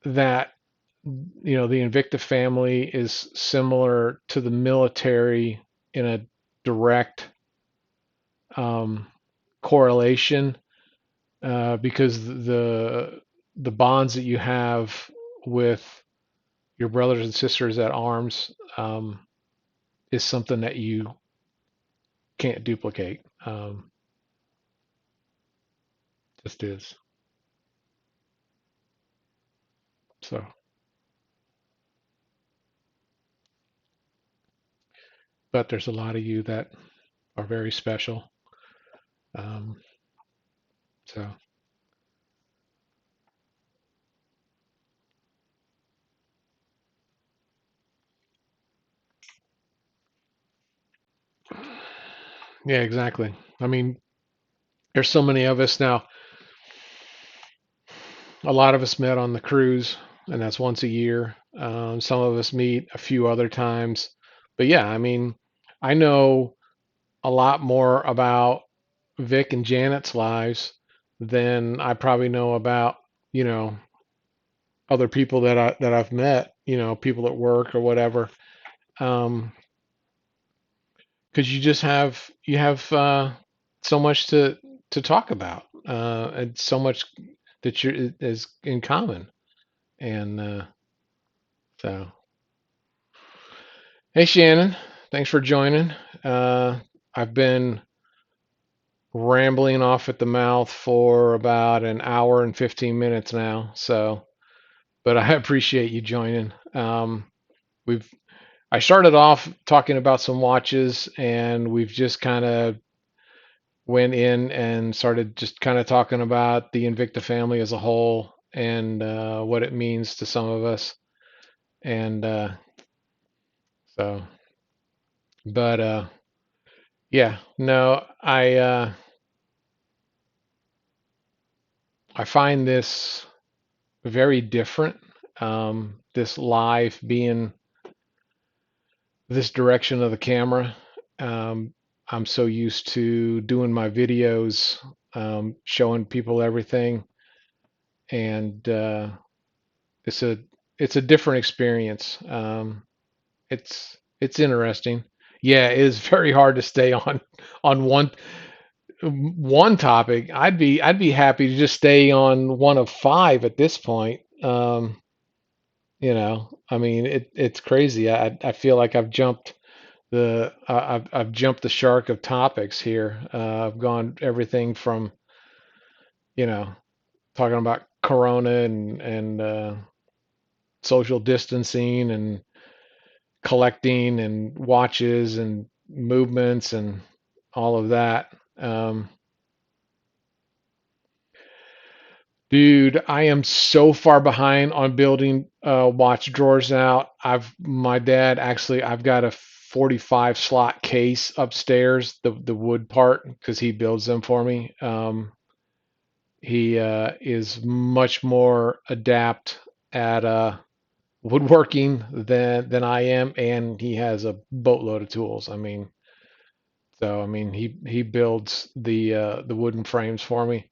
that the Invicta family is similar to the military in a direct um, correlation, because the bonds that you have with your brothers and sisters at arms, is something that you can't duplicate. Just is. So, but there's a lot of you that are very special. Um, so yeah, exactly. I mean, there's so many of us now. A lot of us met on the cruise, and that's once a year. Some of us meet a few other times. But yeah, I mean, I know a lot more about Vic and Janet's lives than I probably know about, you know, other people that I've met, people at work or whatever. Um, because you have so much to talk about, and so much that is in common. And so, hey Shannon, thanks for joining. I've been rambling off at the mouth for about an hour and 15 minutes now. So, but I appreciate you joining. We've I started off talking about some watches, and we've just kind of went in and started just kind of talking about the Invicta family as a whole and what it means to some of us. And so, but yeah, no, I find this very different. This live being this direction of the camera. Um, I'm so used to doing my videos, showing people everything, and it's a it's a different experience. It's interesting. Yeah, it is very hard to stay on one topic. I'd be happy to just stay on one of five at this point. I mean, it's crazy. I feel like I've jumped the shark of topics here. I've gone everything from you know talking about Corona and social distancing and collecting and watches and movements and all of that. Um, Dude, I am so far behind on building watch drawers now. My dad actually I've got a 45 slot case upstairs, the wood part, because he builds them for me. He is much more adept at woodworking than I am, and he has a boatload of tools. He builds the wooden frames for me.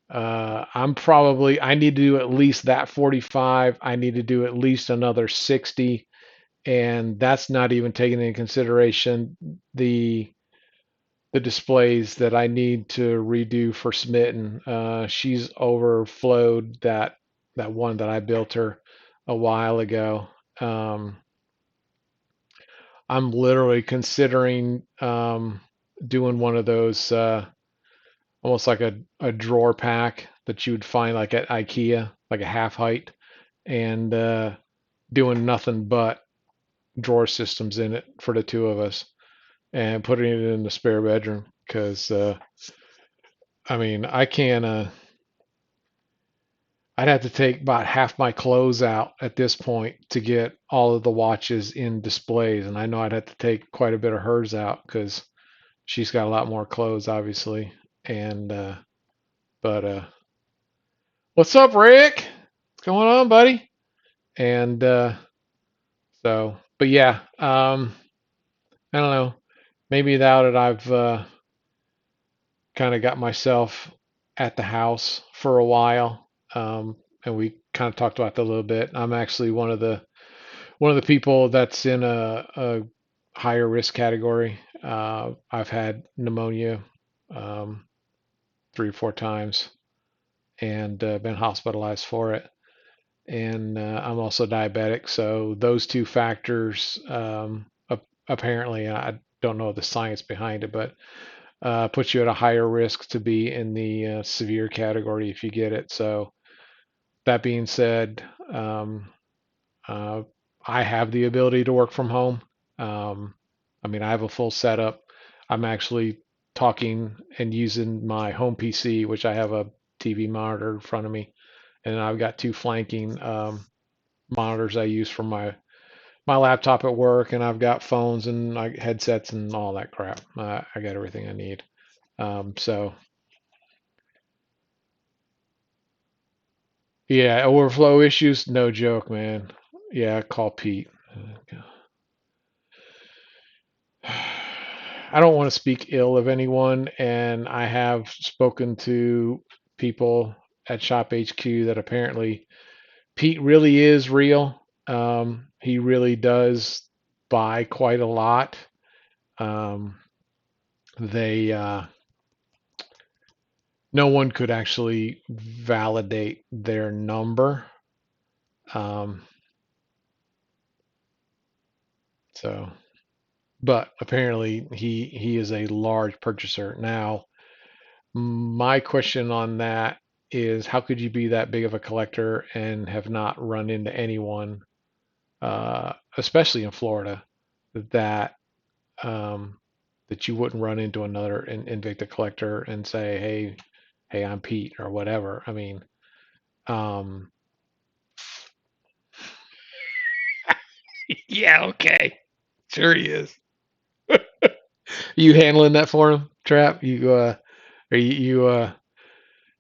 I need to do at least that 45. I need to do at least another 60, and that's not even taking into consideration the displays that I need to redo for Smitten. She's overflowed that one that I built her a while ago. Um, I'm literally considering doing one of those almost like a drawer pack that you would find like at IKEA, like a half height, and doing nothing but drawer systems in it for the two of us and putting it in the spare bedroom because I can I'd have to take about half my clothes out at this point to get all of the watches in displays, and I know I'd have to take quite a bit of hers out because she's got a lot more clothes, obviously. And but what's up, Rick? What's going on, buddy? And but yeah, I don't know. Maybe now that I've kind of got myself at the house for a while, and we kind of talked about that a little bit. I'm actually one of the people that's in a higher risk category. I've had pneumonia um, 3 or 4 times and been hospitalized for it. And I'm also diabetic, so those two factors apparently, I don't know the science behind it, but puts you at a higher risk to be in the severe category if you get it. So that being said, uh, I have the ability to work from home. Um, I have a full setup. I'm actually talking and using my home PC, which I have a TV monitor in front of me, and I've got two flanking monitors I use for my laptop at work, and I've got phones and like headsets and all that crap. I got everything I need. So yeah, overflow issues, no joke, man. Yeah, call Pete. I don't want to speak ill of anyone, and I have spoken to people at Shop HQ that apparently Pete really is real. He really does buy quite a lot. Um, they No one could actually validate their number. Um, so, but apparently he is a large purchaser. Now, my question on that is, how could you be that big of a collector and have not run into anyone, especially in Florida, that um, that you wouldn't run into another Invicta collector and say, hey, I'm Pete or whatever. I mean, um, yeah, okay, sure he is. You handling that for him, Trap? Are you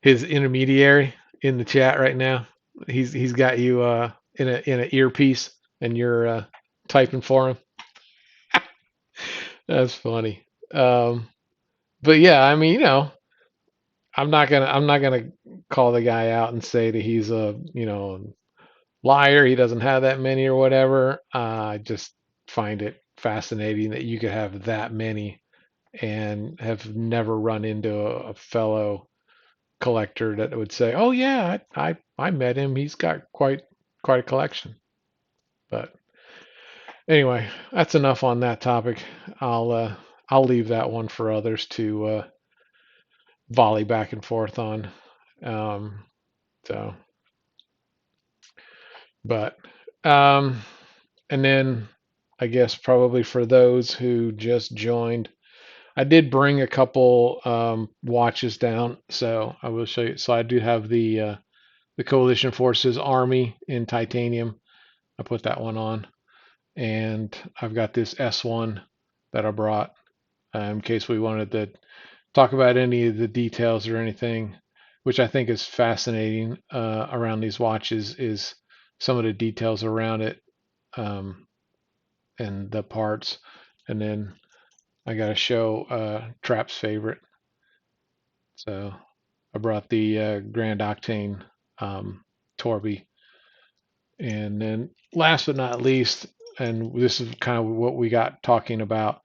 his intermediary in the chat right now? He's got you in an earpiece and you're typing for him. That's funny. Um, but yeah, I mean, I'm not gonna call the guy out and say that he's a liar. He doesn't have that many or whatever. I just find it fascinating that you could have that many and have never run into a fellow collector that would say, "Oh yeah, I met him. He's got quite a collection." But anyway, that's enough on that topic. I'll uh, I'll leave that one for others to volley back and forth on. Um, so, but um, and then I guess probably for those who just joined, I did bring a couple watches down, so I will show you. So I do have the Coalition Forces Army in titanium. I put that one on, and I've got this S1 that I brought in case we wanted to talk about any of the details or anything, which I think is fascinating around these watches is some of the details around it um, and the parts. And then I got to show Trap's favorite. So I brought the Grand Octane Torby. And then last but not least, and this is kind of what we got talking about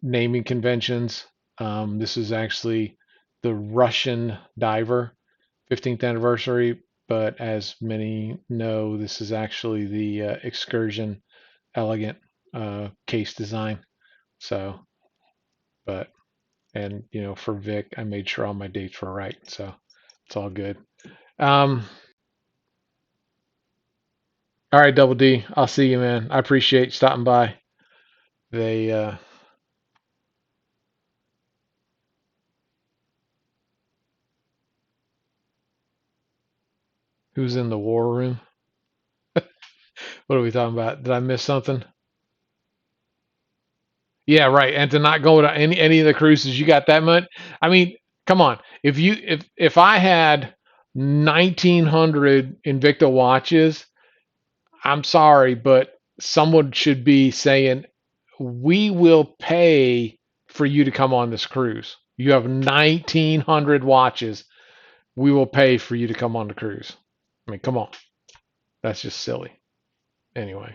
naming conventions. This is actually the Russian Diver 15th anniversary, but as many know, this is actually the Excursion Elegant case design. So, but and for Vic, I made sure all my dates were right, so it's all good. Um, all right, Double D, I'll see you, man. I appreciate you stopping by. They Who's in the war room? What are we talking about? Did I miss something? Yeah, right. And to not go to any of the cruises, you got that much. I mean, come on. If I had 1,900 Invicta watches, I'm sorry, but someone should be saying, "We will pay for you to come on this cruise. You have 1,900 watches. We will pay for you to come on the cruise." I mean, come on. That's just silly. Anyway.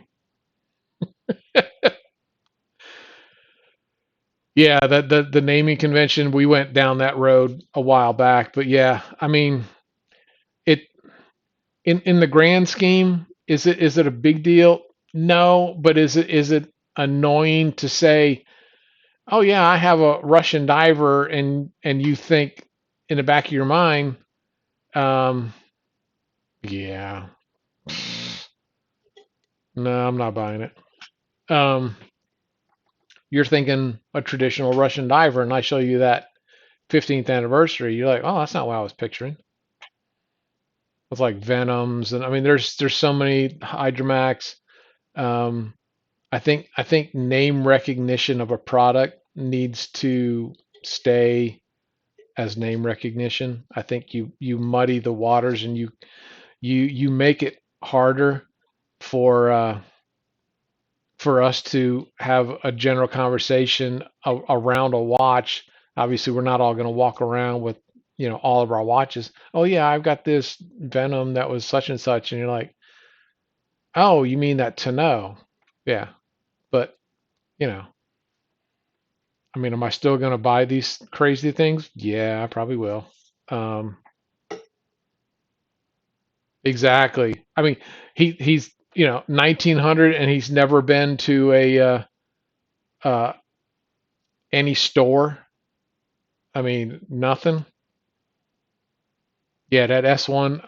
Yeah, the naming convention, we went down that road a while back, but yeah, I mean, it in the grand scheme, is it a big deal? No, but is it annoying to say, "Oh yeah, I have a Russian diver," and you think in the back of your mind, um, yeah, no, I'm not buying it. Um, you're thinking a traditional Russian diver, and I show you that 15th anniversary, you're like, "Oh, that's not what I was picturing." With like Venoms, and I mean there's so many Hydromax. Um, I think name recognition of a product needs to stay as name recognition. I think you muddy the waters and you make it harder for for us to have a general conversation around a watch. Obviously, we're not all going to walk around with all of our watches. Oh yeah, I've got this Venom that was such and such, and you're like, oh, you mean that to know? Yeah, but you know, I mean, am I still going to buy these crazy things? Yeah, I probably will. Um, exactly. I mean, he's 1900 and he's never been to a uh, any store. I mean, nothing. Yeah, that S1,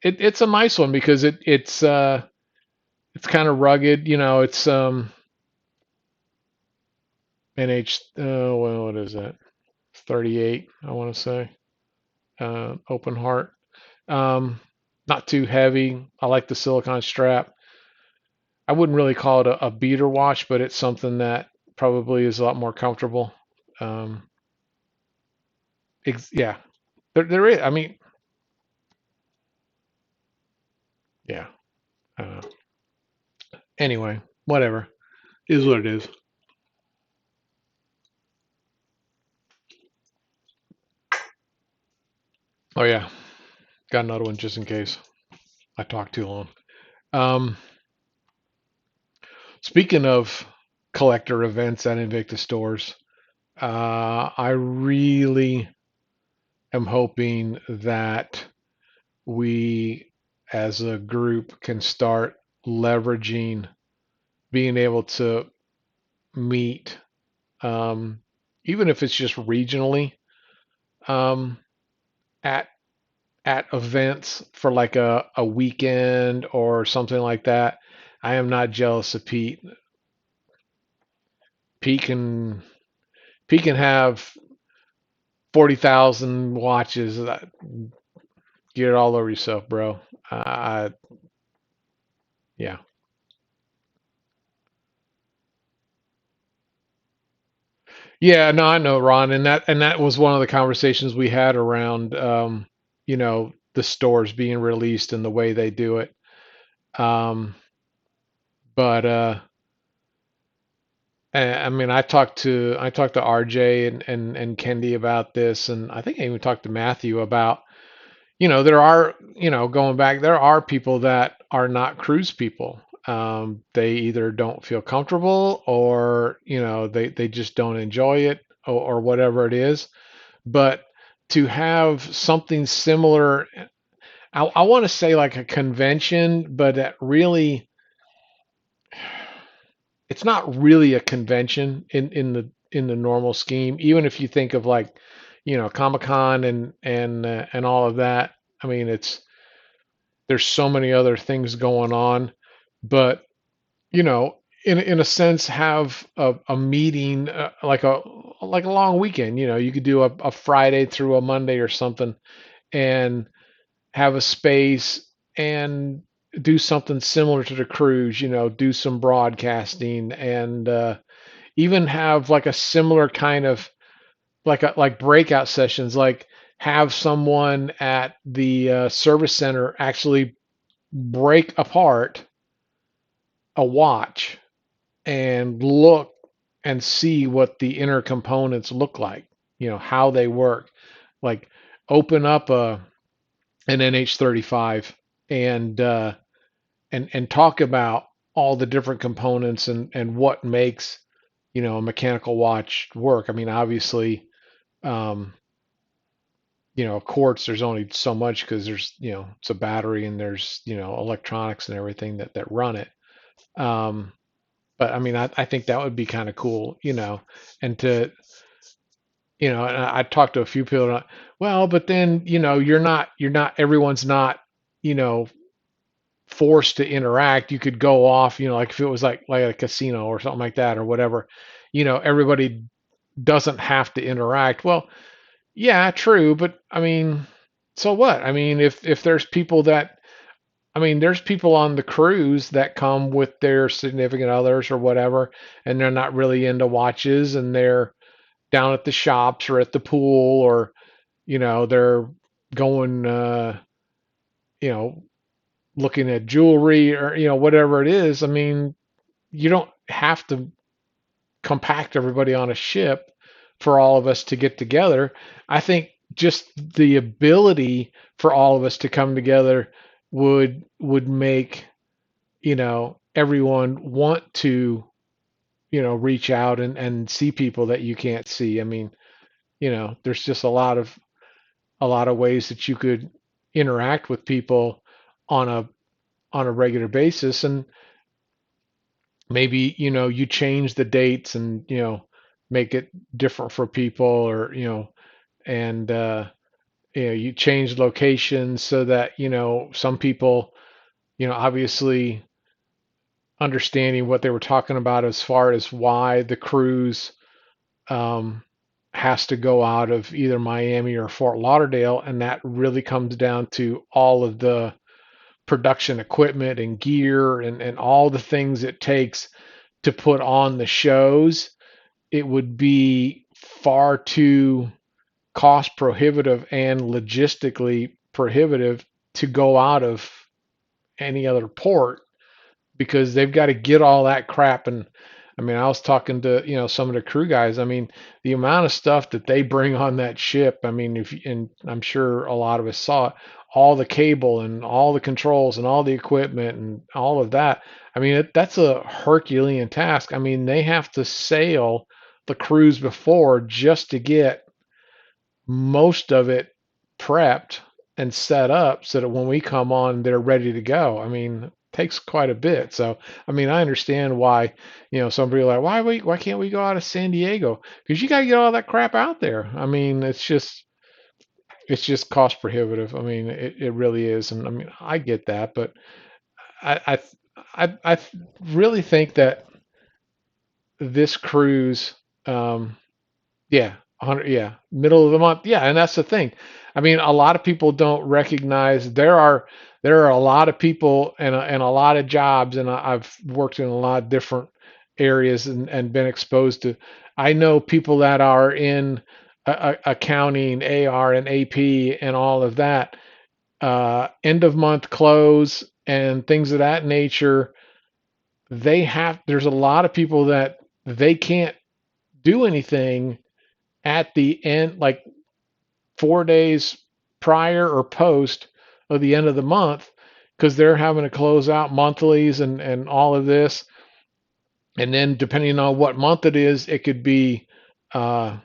it's a nice one because it's kind of rugged. It's NH, well, what is that? 38, I want to say. Open heart. Um, Not too heavy. I like the silicone strap. I wouldn't really call it a beater watch, but it's something that probably is a lot more comfortable. Um, yeah, there is. I mean, yeah. Uh, anyway, whatever is what it is. Oh yeah, got another one just in case I talk too long. Um, Speaking of collector events at Invicta stores, I really am hoping that we as a group can start leveraging being able to meet, um, even if it's just regionally, um, at events for like a weekend or something like that. I am not jealous of Pete. Pete can Pete can have 40,000 watches. Get it all over yourself, bro. Uh, yeah. Yeah, no, I know, Ron, and that was one of the conversations we had around, the stores being released and the way they do it. Um, but I mean, I talked to RJ and Kendi about this, and I think I even talked to Matthew about, there are, going back, there are people that are not cruise people. They either don't feel comfortable, or they just don't enjoy it, or whatever it is. But to have something similar, I want to say like a convention, but that really, it's not really a convention in the normal scheme. Even if you think of like, Comic Con and all of that. I mean, there's so many other things going on, but in a sense, have a meeting, like a long weekend. You could do a Friday through a Monday or something, and have a space and do something similar to the cruise. Do some broadcasting, and even have like a similar kind of like breakout sessions, like have someone at the service center actually break apart a watch and look and see what the inner components look like, how they work. Like open up an NH35 and and talk about all the different components and what makes, a mechanical watch work. I mean, obviously, um, quartz, there's only so much because there's, it's a battery, and there's, electronics and everything that run it. Um, but I mean, I think that would be kind of cool, and to, and I talked to a few people, well, but then, everyone's not, you know, forced to interact. You could go off, like if it was like a casino or something like that or whatever, everybody doesn't have to interact. Well, yeah, true, but I mean, so what? I mean, if there's people that, I mean, there's people on the cruise that come with their significant others or whatever, and they're not really into watches, and they're down at the shops or at the pool, or they're going, you know, looking at jewelry, or whatever it is. I mean, you don't have to compact everybody on a ship for all of us to get together. I think just the ability for all of us to come together would make, everyone want to, reach out and see people that you can't see. I mean, there's just a lot of ways that you could interact with people on a regular basis. And maybe, you change the dates, and make it different for people, or and you change locations so that, some people, obviously understanding what they were talking about as far as why the cruise um, has to go out of either Miami or Fort Lauderdale, and that really comes down to all of the production equipment and gear and all the things it takes to put on the shows. It would be far too cost prohibitive and logistically prohibitive to go out of any other port because they've got to get all that crap. And I mean, I was talking to, some of the crew guys. I mean, the amount of stuff that they bring on that ship. I mean, and I'm sure a lot of us saw it, all the cable and all the controls and all the equipment and all of that. I mean, that's a Herculean task. I mean, they have to sail the cruise before just to get most of it prepped and set up so that when we come on, they're ready to go. I mean, it takes quite a bit. So, I mean, I understand why, somebody like, why can't we go out of San Diego? Because you got to get all that crap out there. I mean, it's just cost prohibitive. I mean, it really is. And I mean, I get that, but I, I really think that this cruise, yeah, 100, yeah, middle of the month. Yeah, and that's the thing. I mean, a lot of people don't recognize there are a lot of people and a lot of jobs, and I've worked in a lot of different areas and been exposed to. I know people that are in accounting, AR, and AP, and all of that, end of month close and things of that nature. There's a lot of people that they can't do anything at the end, like 4 days prior or post of the end of the month, because they're having to close out monthlies and all of this. And then depending on what month it is, it could be, uh,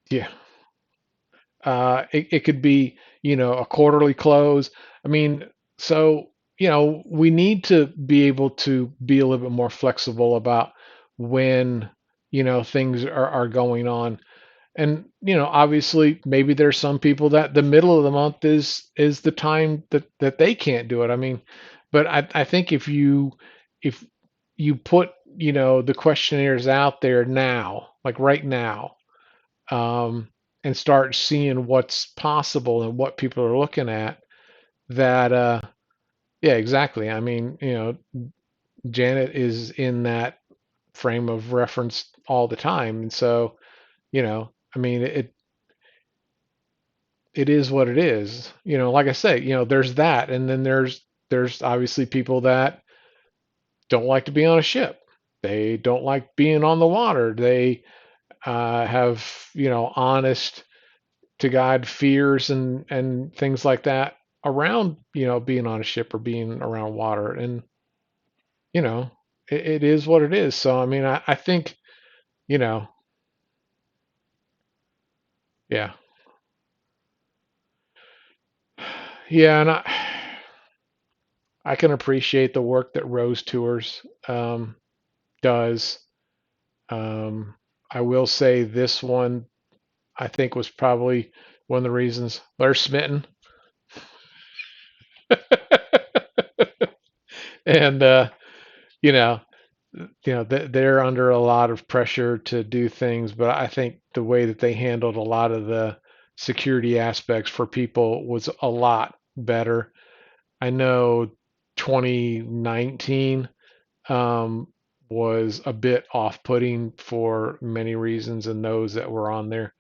yeah, it could be, a quarterly close. I mean, so, we need to be able to be a little bit more flexible about when, things are going on. And obviously, maybe there's some people that the middle of the month is the time that they can't do it. I mean, but I think if you put the questionnaires out there now, like right now, um, and start seeing what's possible and what people are looking at, that yeah, exactly. I mean, Janet is in that frame of reference all the time, and so I mean, it is what it is. Like I say, there's that, and then there's obviously people that don't like to be on a ship. They don't like being on the water. They have, honest to God fears and things like that around, being on a ship or being around water. And, you know, it is what it is. So, I mean, I think, you know, yeah, yeah, and I can appreciate the work that Rose Tours does. Um, I will say this one, I think, was probably one of the reasons they're smitten. And you know, they're under a lot of pressure to do things, but I think the way that they handled a lot of the security aspects for people was a lot better. I know 2019 um, was a bit off-putting for many reasons, and those that were on there,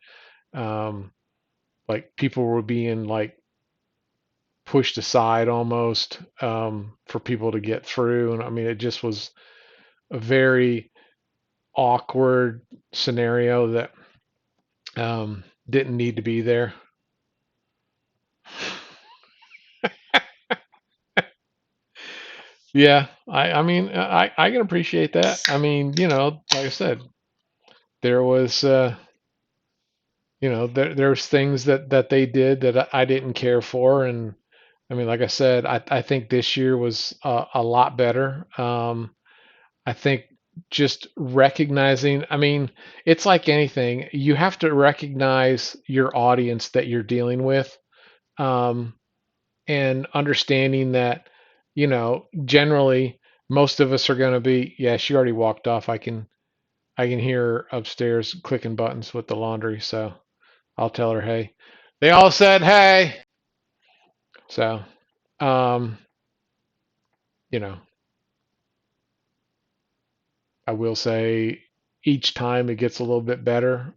um, like people were being like pushed aside almost for people to get through, and I mean it just was a very awkward scenario that didn't need to be there. Yeah, I mean I can appreciate that. I mean, like I said, there was there's things that they did that I didn't care for, and I mean, like I said, I think this year was a lot better. I think just recognizing, I mean, it's like anything, you have to recognize your audience that you're dealing with, um, and understanding that, generally most of us are going to be, yeah, she already walked off. I can hear upstairs clicking buttons with the laundry, so I'll tell her, hey. They all said hey. So, um, you know, I will say each time it gets a little bit better.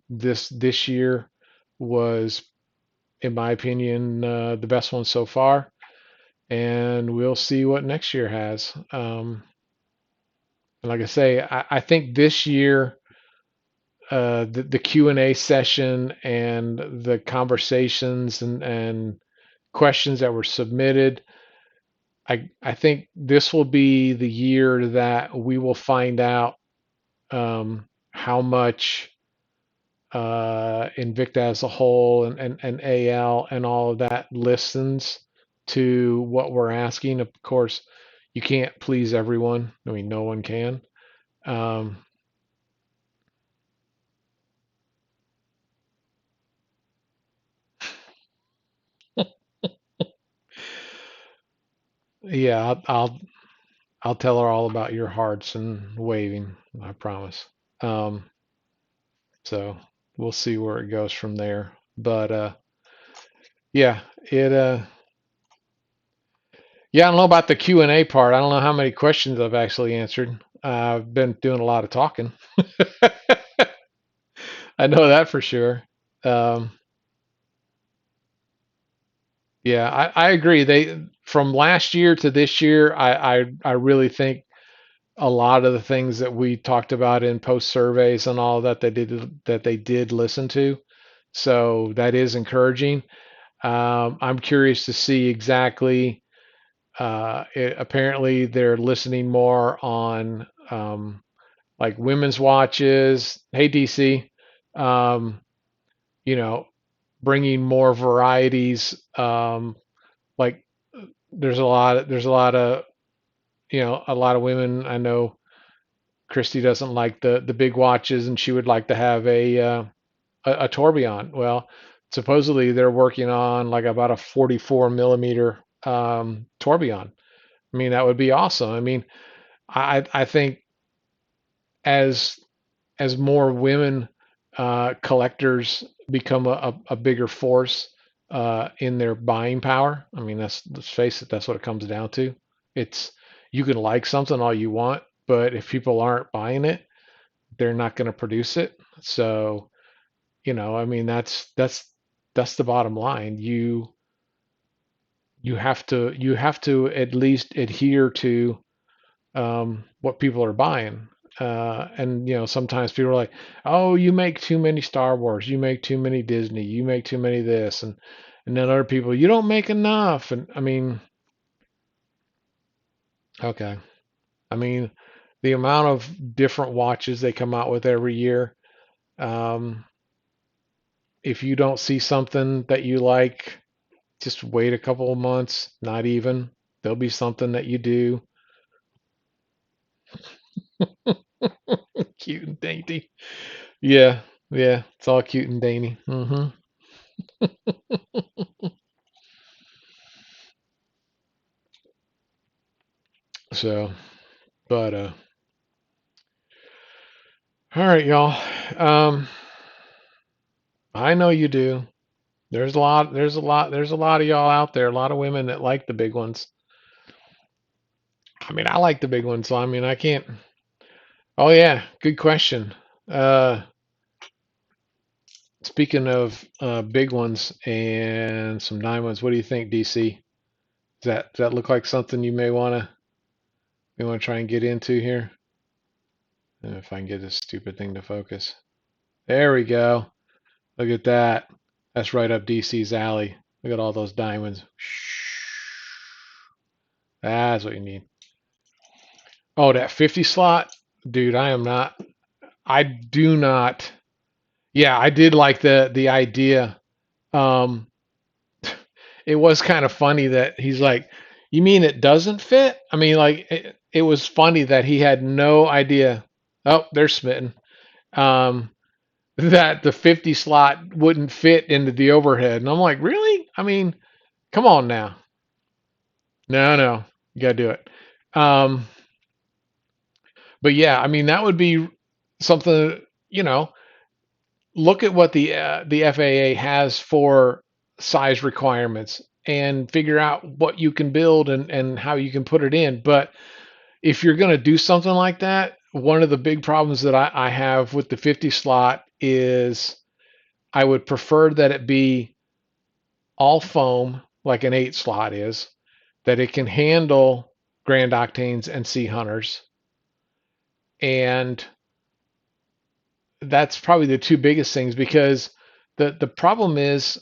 This year was, in my opinion, the best one so far, and we'll see what next year has. And like I say, I think this year, the Q&A session and the conversations and questions that were submitted, I think this will be the year that we will find out how much Invicta as a whole and AL and all of that listens to what we're asking. Of course, you can't please everyone. I mean, no one can. Um, yeah, I'll tell her all about your hearts and waving. I promise. Um, so we'll see where it goes from there. But yeah, it yeah, I don't know about the Q&A part. I don't know how many questions I've actually answered. I've been doing a lot of talking. I know that for sure. Um, yeah, I agree. They from last year to this year, I really think a lot of the things that we talked about in post surveys and all that they did listen to. So that is encouraging. I'm curious to see exactly. Apparently, they're listening more on like women's watches. Hey, DC, um, you know, bringing more varieties. Like there's a lot of, a lot of women. I know Christy doesn't like the big watches, and she would like to have a tourbillon. Well, supposedly they're working on like about a 44 millimeter tourbillon. I mean, that would be awesome. I mean, I think as as more women collectors become a bigger force in their buying power. I mean, let's face it, that's what it comes down to. It's you can like something all you want, but if people aren't buying it, they're not going to produce it. So, I mean, that's the bottom line. You have to at least adhere to what people are buying. And sometimes people are like, "Oh, you make too many Star Wars, you make too many Disney, you make too many this," and then other people, "You don't make enough." And I mean, okay, I mean, the amount of different watches they come out with every year. Um, if you don't see something that you like, just wait a couple of months. Not even. There'll be something that you do. Cute and dainty. Yeah, yeah, it's all cute and dainty. So, but all right, y'all. Um, I know you do. There's a lot of y'all out there, a lot of women that like the big ones. I mean, I like the big ones, so I mean, I can't. Oh yeah, good question. Uh, Speaking of big ones and some diamonds, what do you think, DC? Does that look like something you want to try and get into here? If I can get this stupid thing to focus. There we go. Look at that. That's right up DC's alley. Look at all those diamonds. That's what you need. Oh, that 50 slot? Dude, I do not. Yeah, I did like the idea. Um, it was kind of funny that he's like, "You mean it doesn't fit?" I mean, like it was funny that he had no idea. Oh, they're smitten. Um, that the 50 slot wouldn't fit into the overhead. And I'm like, really? I mean, come on now. No, no, you gotta do it. Um, but yeah, I mean, that would be. something, you know, look at what the FAA has for size requirements and figure out what you can build and how you can put it in. But if you're going to do something like that, one of the big problems that I have with the 50 slot is I would prefer that it be all foam like an 8 slot is, that it can handle Grand Octanes and Sea Hunters. And that's probably the two biggest things because the problem is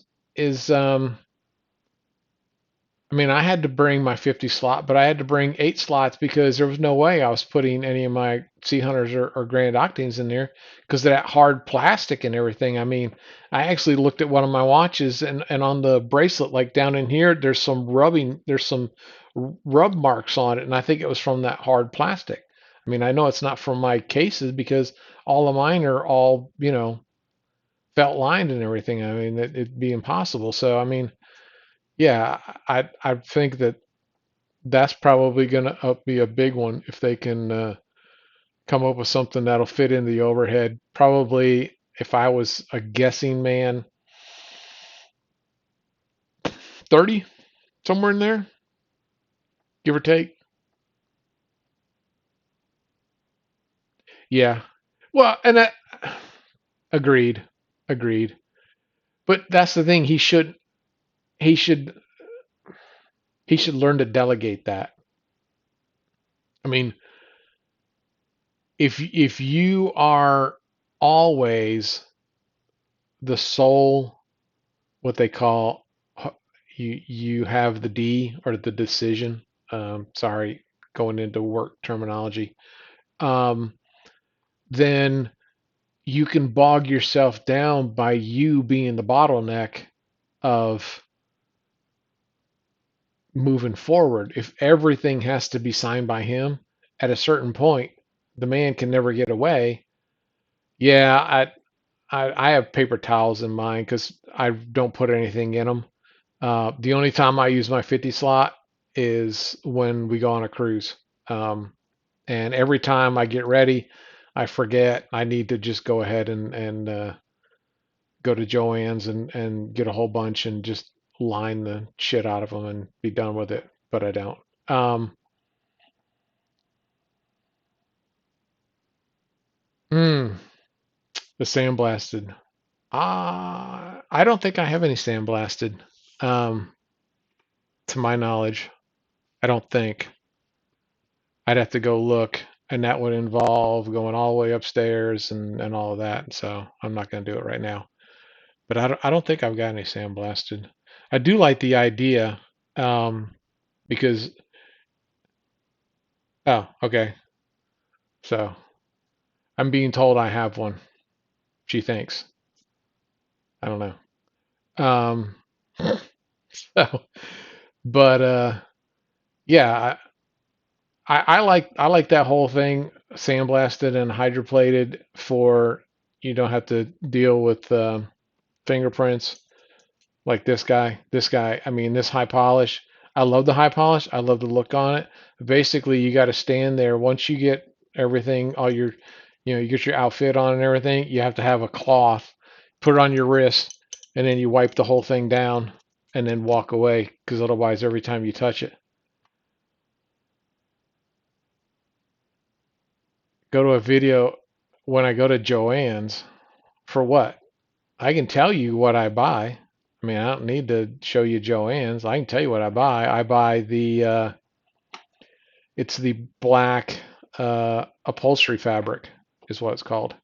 I mean, I had to bring my 50 slot, but I had to bring 8 slots because there was no way I was putting any of my Sea Hunters or Grand Octanes in there because of that hard plastic and everything. I mean, I actually looked at one of my watches and on the bracelet, like down in here, there's some rub marks on it, and I think it was from that hard plastic. I mean, I know it's not from my cases because all of mine are all, felt lined and everything. I mean, it'd be impossible. So, I mean, yeah, I think that that's probably going to be a big one if they can come up with something that'll fit in the overhead. Probably, if I was a guessing man, 30, somewhere in there, give or take. Yeah. Well, and that agreed, agreed. But that's the thing. He should he should learn to delegate that. I mean, if you are always the sole, what they call, you have the D or the decision. Sorry, going into work terminology. Um, then you can bog yourself down by you being the bottleneck of moving forward. If everything has to be signed by him at a certain point, the man can never get away. Yeah, I have paper towels in mine because I don't put anything in them. The only time I use my 50 slot is when we go on a cruise. And every time I get ready, I forget I need to just go ahead and go to Joann's and get a whole bunch and just line the shit out of them and be done with it. But I don't. Um, mm, the sandblasted. I don't think I have any sandblasted. Um, to my knowledge, I don't think. I'd have to go look, and that would involve going all the way upstairs and all of that. So I'm not going to do it right now. But I don't think I've got any sandblasted. I do like the idea um, because, oh, okay. So I'm being told I have one. She thinks. I don't know. Um, so, but yeah, I like that whole thing sandblasted and hydroplated for you don't have to deal with fingerprints like this guy. This guy, I mean, this high polish. I love the high polish. I love the look on it. Basically, you got to stand there once you get everything, all your, you get your outfit on and everything. You have to have a cloth, put it on your wrist, and then you wipe the whole thing down and then walk away because otherwise, every time you touch it, go to a video when I go to Joann's for what? I can tell you what I buy. I mean, I don't need to show you Joann's. I can tell you what I buy. I buy it's the black upholstery fabric is what it's called.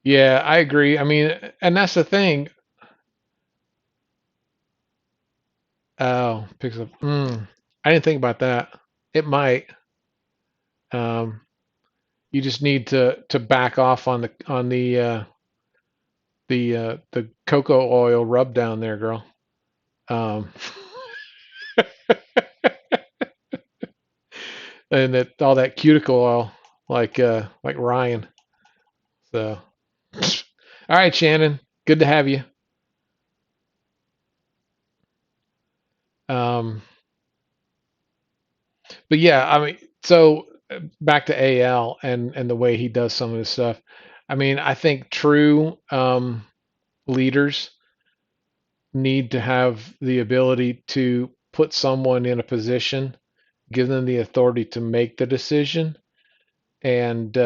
Yeah, I agree. I mean, and that's the thing. Oh, picks up. I didn't think about that. It might. Um, you just need to back off on the cocoa oil rub down there, girl. Um, and that all that cuticle oil, like Ryan. So, all right, Shannon, good to have you. Um, but yeah, I mean, so back to AL and the way he does some of this stuff. I mean, I think true leaders need to have the ability to put someone in a position, give them the authority to make the decision, and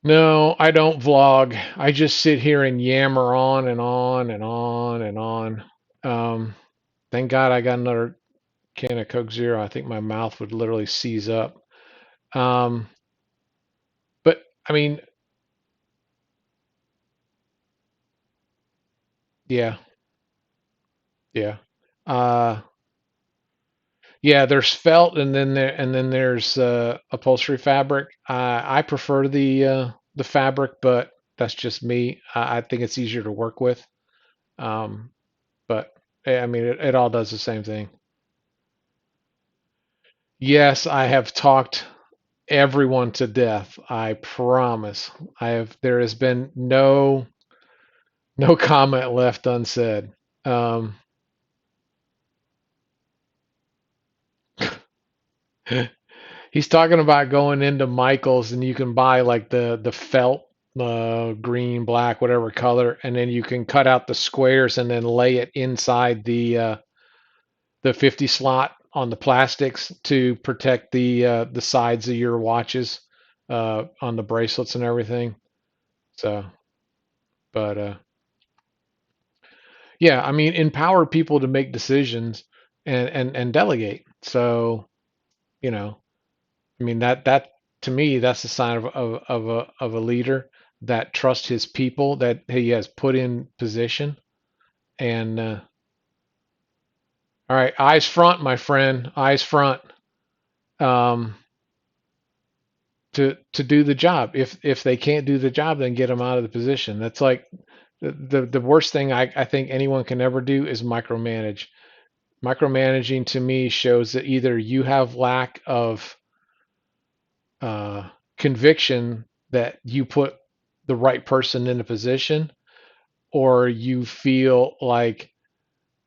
no, I don't vlog. I just sit here and yammer on and on and on and on. Um, thank God I got another can of Coke Zero. I think my mouth would literally seize up. Um, but I mean, yeah, yeah, uh, yeah. There's felt, and then there's upholstery fabric. I prefer the fabric, but that's just me. I think it's easier to work with. Um, but I mean, it all does the same thing. Yes, I have talked everyone to death. I promise. I have. There has been no comment left unsaid. Um, he's talking about going into Michael's and you can buy like the felt green, black, whatever color, and then you can cut out the squares and then lay it inside the 50 slot on the plastics to protect the sides of your watches on the bracelets and everything. So, but yeah, I mean, empower people to make decisions and delegate. So, you know, I mean that to me that's a sign of a leader that trusts his people that he has put in position. And all right, eyes front, my friend, eyes front. Um, to do the job. If they can't do the job, then get them out of the position. That's like the worst thing I think anyone can ever do is micromanage. Micromanaging to me shows that either you have lack of uh, conviction that you put the right person in a position, or you feel like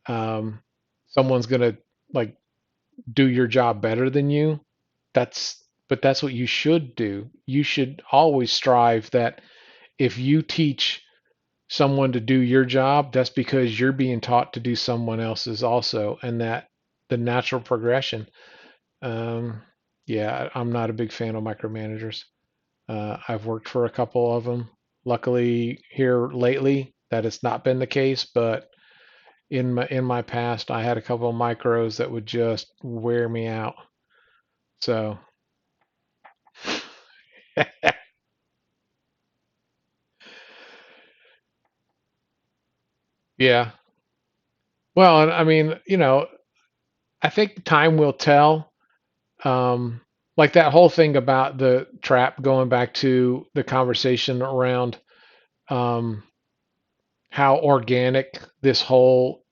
um, someone's gonna like do your job better than you. But that's what you should do. You should always strive that if you teach someone to do your job, that's because you're being taught to do someone else's also, and that the natural progression. Um, yeah, I'm not a big fan of micromanagers. I've worked for a couple of them. Luckily, here lately, that has not been the case, but in my past, I had a couple of micros that would just wear me out. So, yeah. Well, and I mean, I think time will tell. Um, like that whole thing about the trap, going back to the conversation around um, how organic this whole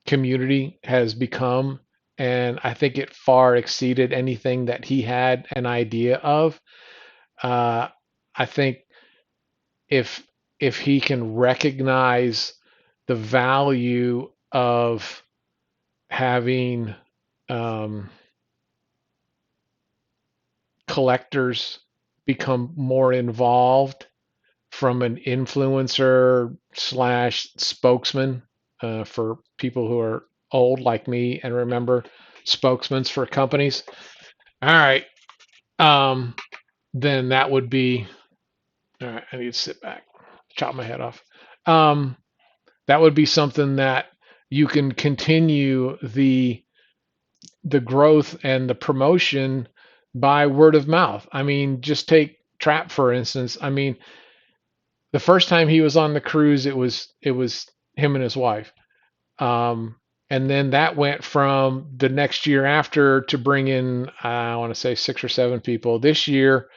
community has become. And I think it far exceeded anything that he had an idea of. Uh, I think if if he can recognize the value of having um, collectors become more involved from an influencer slash spokesman for people who are old like me and remember spokesmans for companies. All right, um, then that would be all right. I need to sit back, chop my head off. Um, that would be something that you can continue the growth and the promotion by word of mouth. I mean, just take Trap for instance. I mean, the first time he was on the cruise, it was him and his wife. Um, and then that went from the next year after to bring in I want to say 6 or 7 people. This year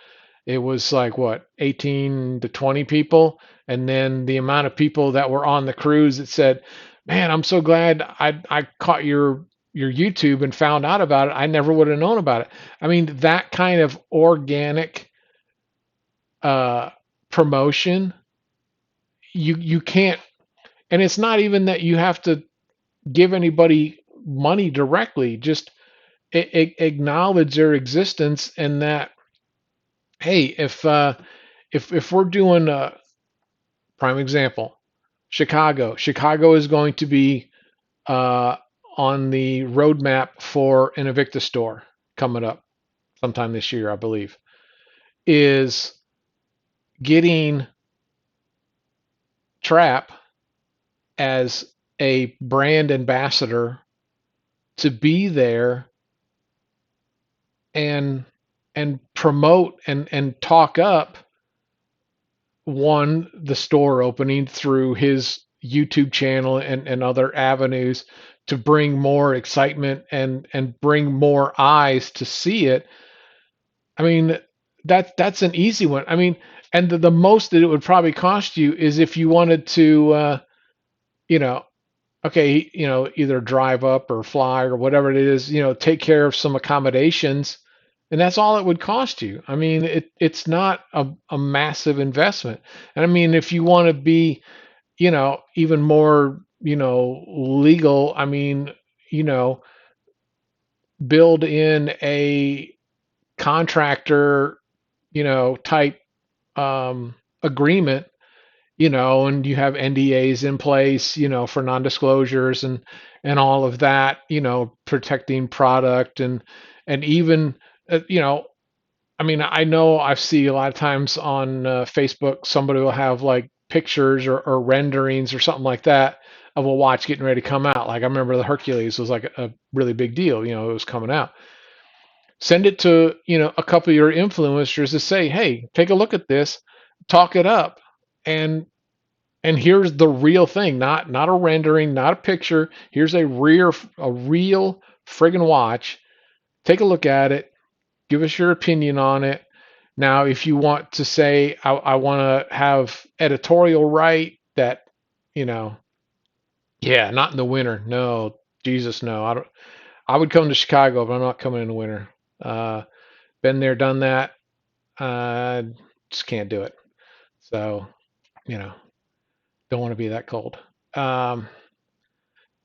it was like what 18 to 20 people, and then the amount of people that were on the cruise that said, "Man, I'm so glad I caught your YouTube and found out about it. I never would have known about it." I mean, that kind of organic uh, promotion, you can't, and it's not even that you have to. give anybody money directly. Just acknowledge their existence, and that, hey, if we're doing a prime example, Chicago is going to be uh, on the roadmap for an Invicta store coming up sometime this year, I believe, is getting Trap as a brand ambassador to be there and promote and talk up the store opening through his YouTube channel and other avenues to bring more excitement and bring more eyes to see it. I mean, that's an easy one. I mean, and the most that it would probably cost you is if you wanted to, you know, okay, either drive up or fly or whatever it is, take care of some accommodations, and that's all it would cost you. I mean, it's not a massive investment. And I mean, if you want to be, even more, legal, I mean, you know, build in a contractor, type agreement, and you have NDAs in place, for non-disclosures and all of that, protecting product and even, I mean, I know I see a lot of times on Facebook, somebody will have like pictures or renderings or something like that of a watch getting ready to come out. Like I remember the Hercules was like a really big deal, it was coming out. Send it to, a couple of your influencers to say, hey, take a look at this, talk it up, and here's the real thing, not a rendering, not a picture. Here's a real friggin' watch. Take a look at it. Give us your opinion on it. Now, if you want to say, I want to have editorial right that, you know, yeah, not in the winter. No, Jesus, no. I don't. I would come to Chicago, but I'm not coming in the winter. Uh, been there, done that. Uh, just can't do it. So, you know, don't want to be that cold. Um,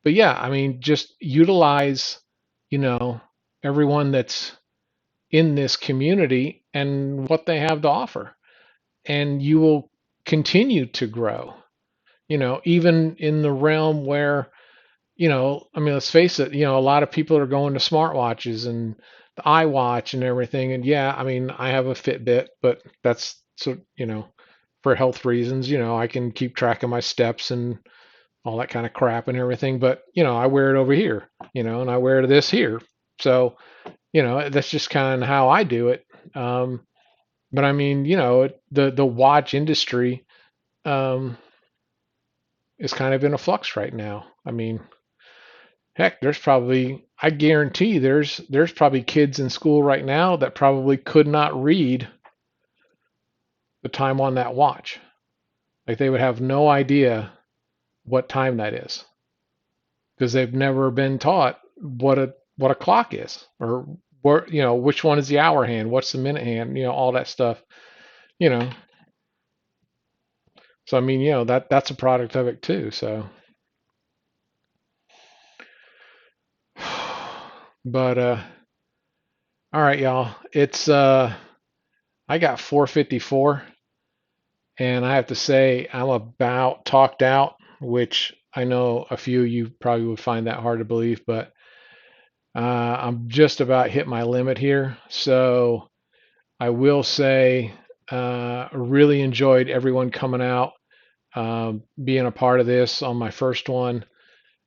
but yeah, I mean, just utilize, you know, everyone that's in this community and what they have to offer, and you will continue to grow. Even in the realm where, I mean, let's face it, a lot of people are going to smartwatches and the iWatch and everything. And yeah, I mean, I have a Fitbit, but that's so, for health reasons, I can keep track of my steps and all that kind of crap and everything. But, I wear it over here, and I wear this here. So, that's just kind of how I do it. But I mean, the watch industry um, is kind of in a flux right now. I mean, heck, I guarantee there's probably kids in school right now that probably could not read the time on that watch. Like they would have no idea what time that is because they've never been taught what a clock is, or which one is the hour hand, what's the minute hand, all that stuff. You know, so I mean, that's a product of it too. So, but all right, y'all. It's I got 454, and I have to say I'm about talked out, which I know a few of you probably would find that hard to believe, but I'm just about hit my limit here. So I will say, really enjoyed everyone coming out, being a part of this on my first one,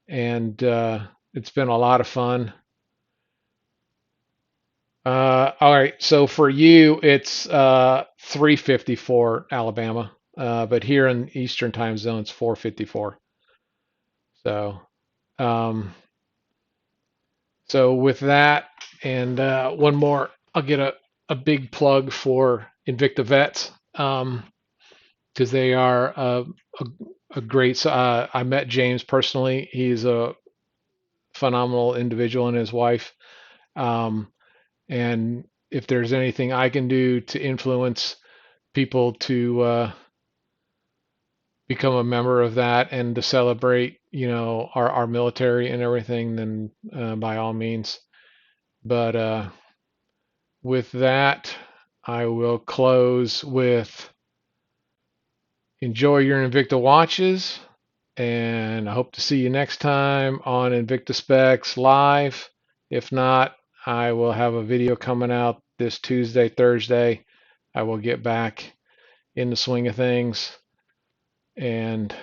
and it's been a lot of fun. All right, so for you, it's 3:54 Alabama, but here in Eastern Time Zone, it's 4:54. So, um, so with that, and one more, I'll get a big plug for Invicta Vets, because they are a, a great. I met James personally. He's a phenomenal individual, and his wife. Um, and if there's anything I can do to influence people to become a member of that and to celebrate, our military and everything, then by all means. But with that, I will close with enjoy your Invicta watches, and I hope to see you next time on Invicta Specs Live. If not, I will have a video coming out this Tuesday, Thursday. I will get back in the swing of things, and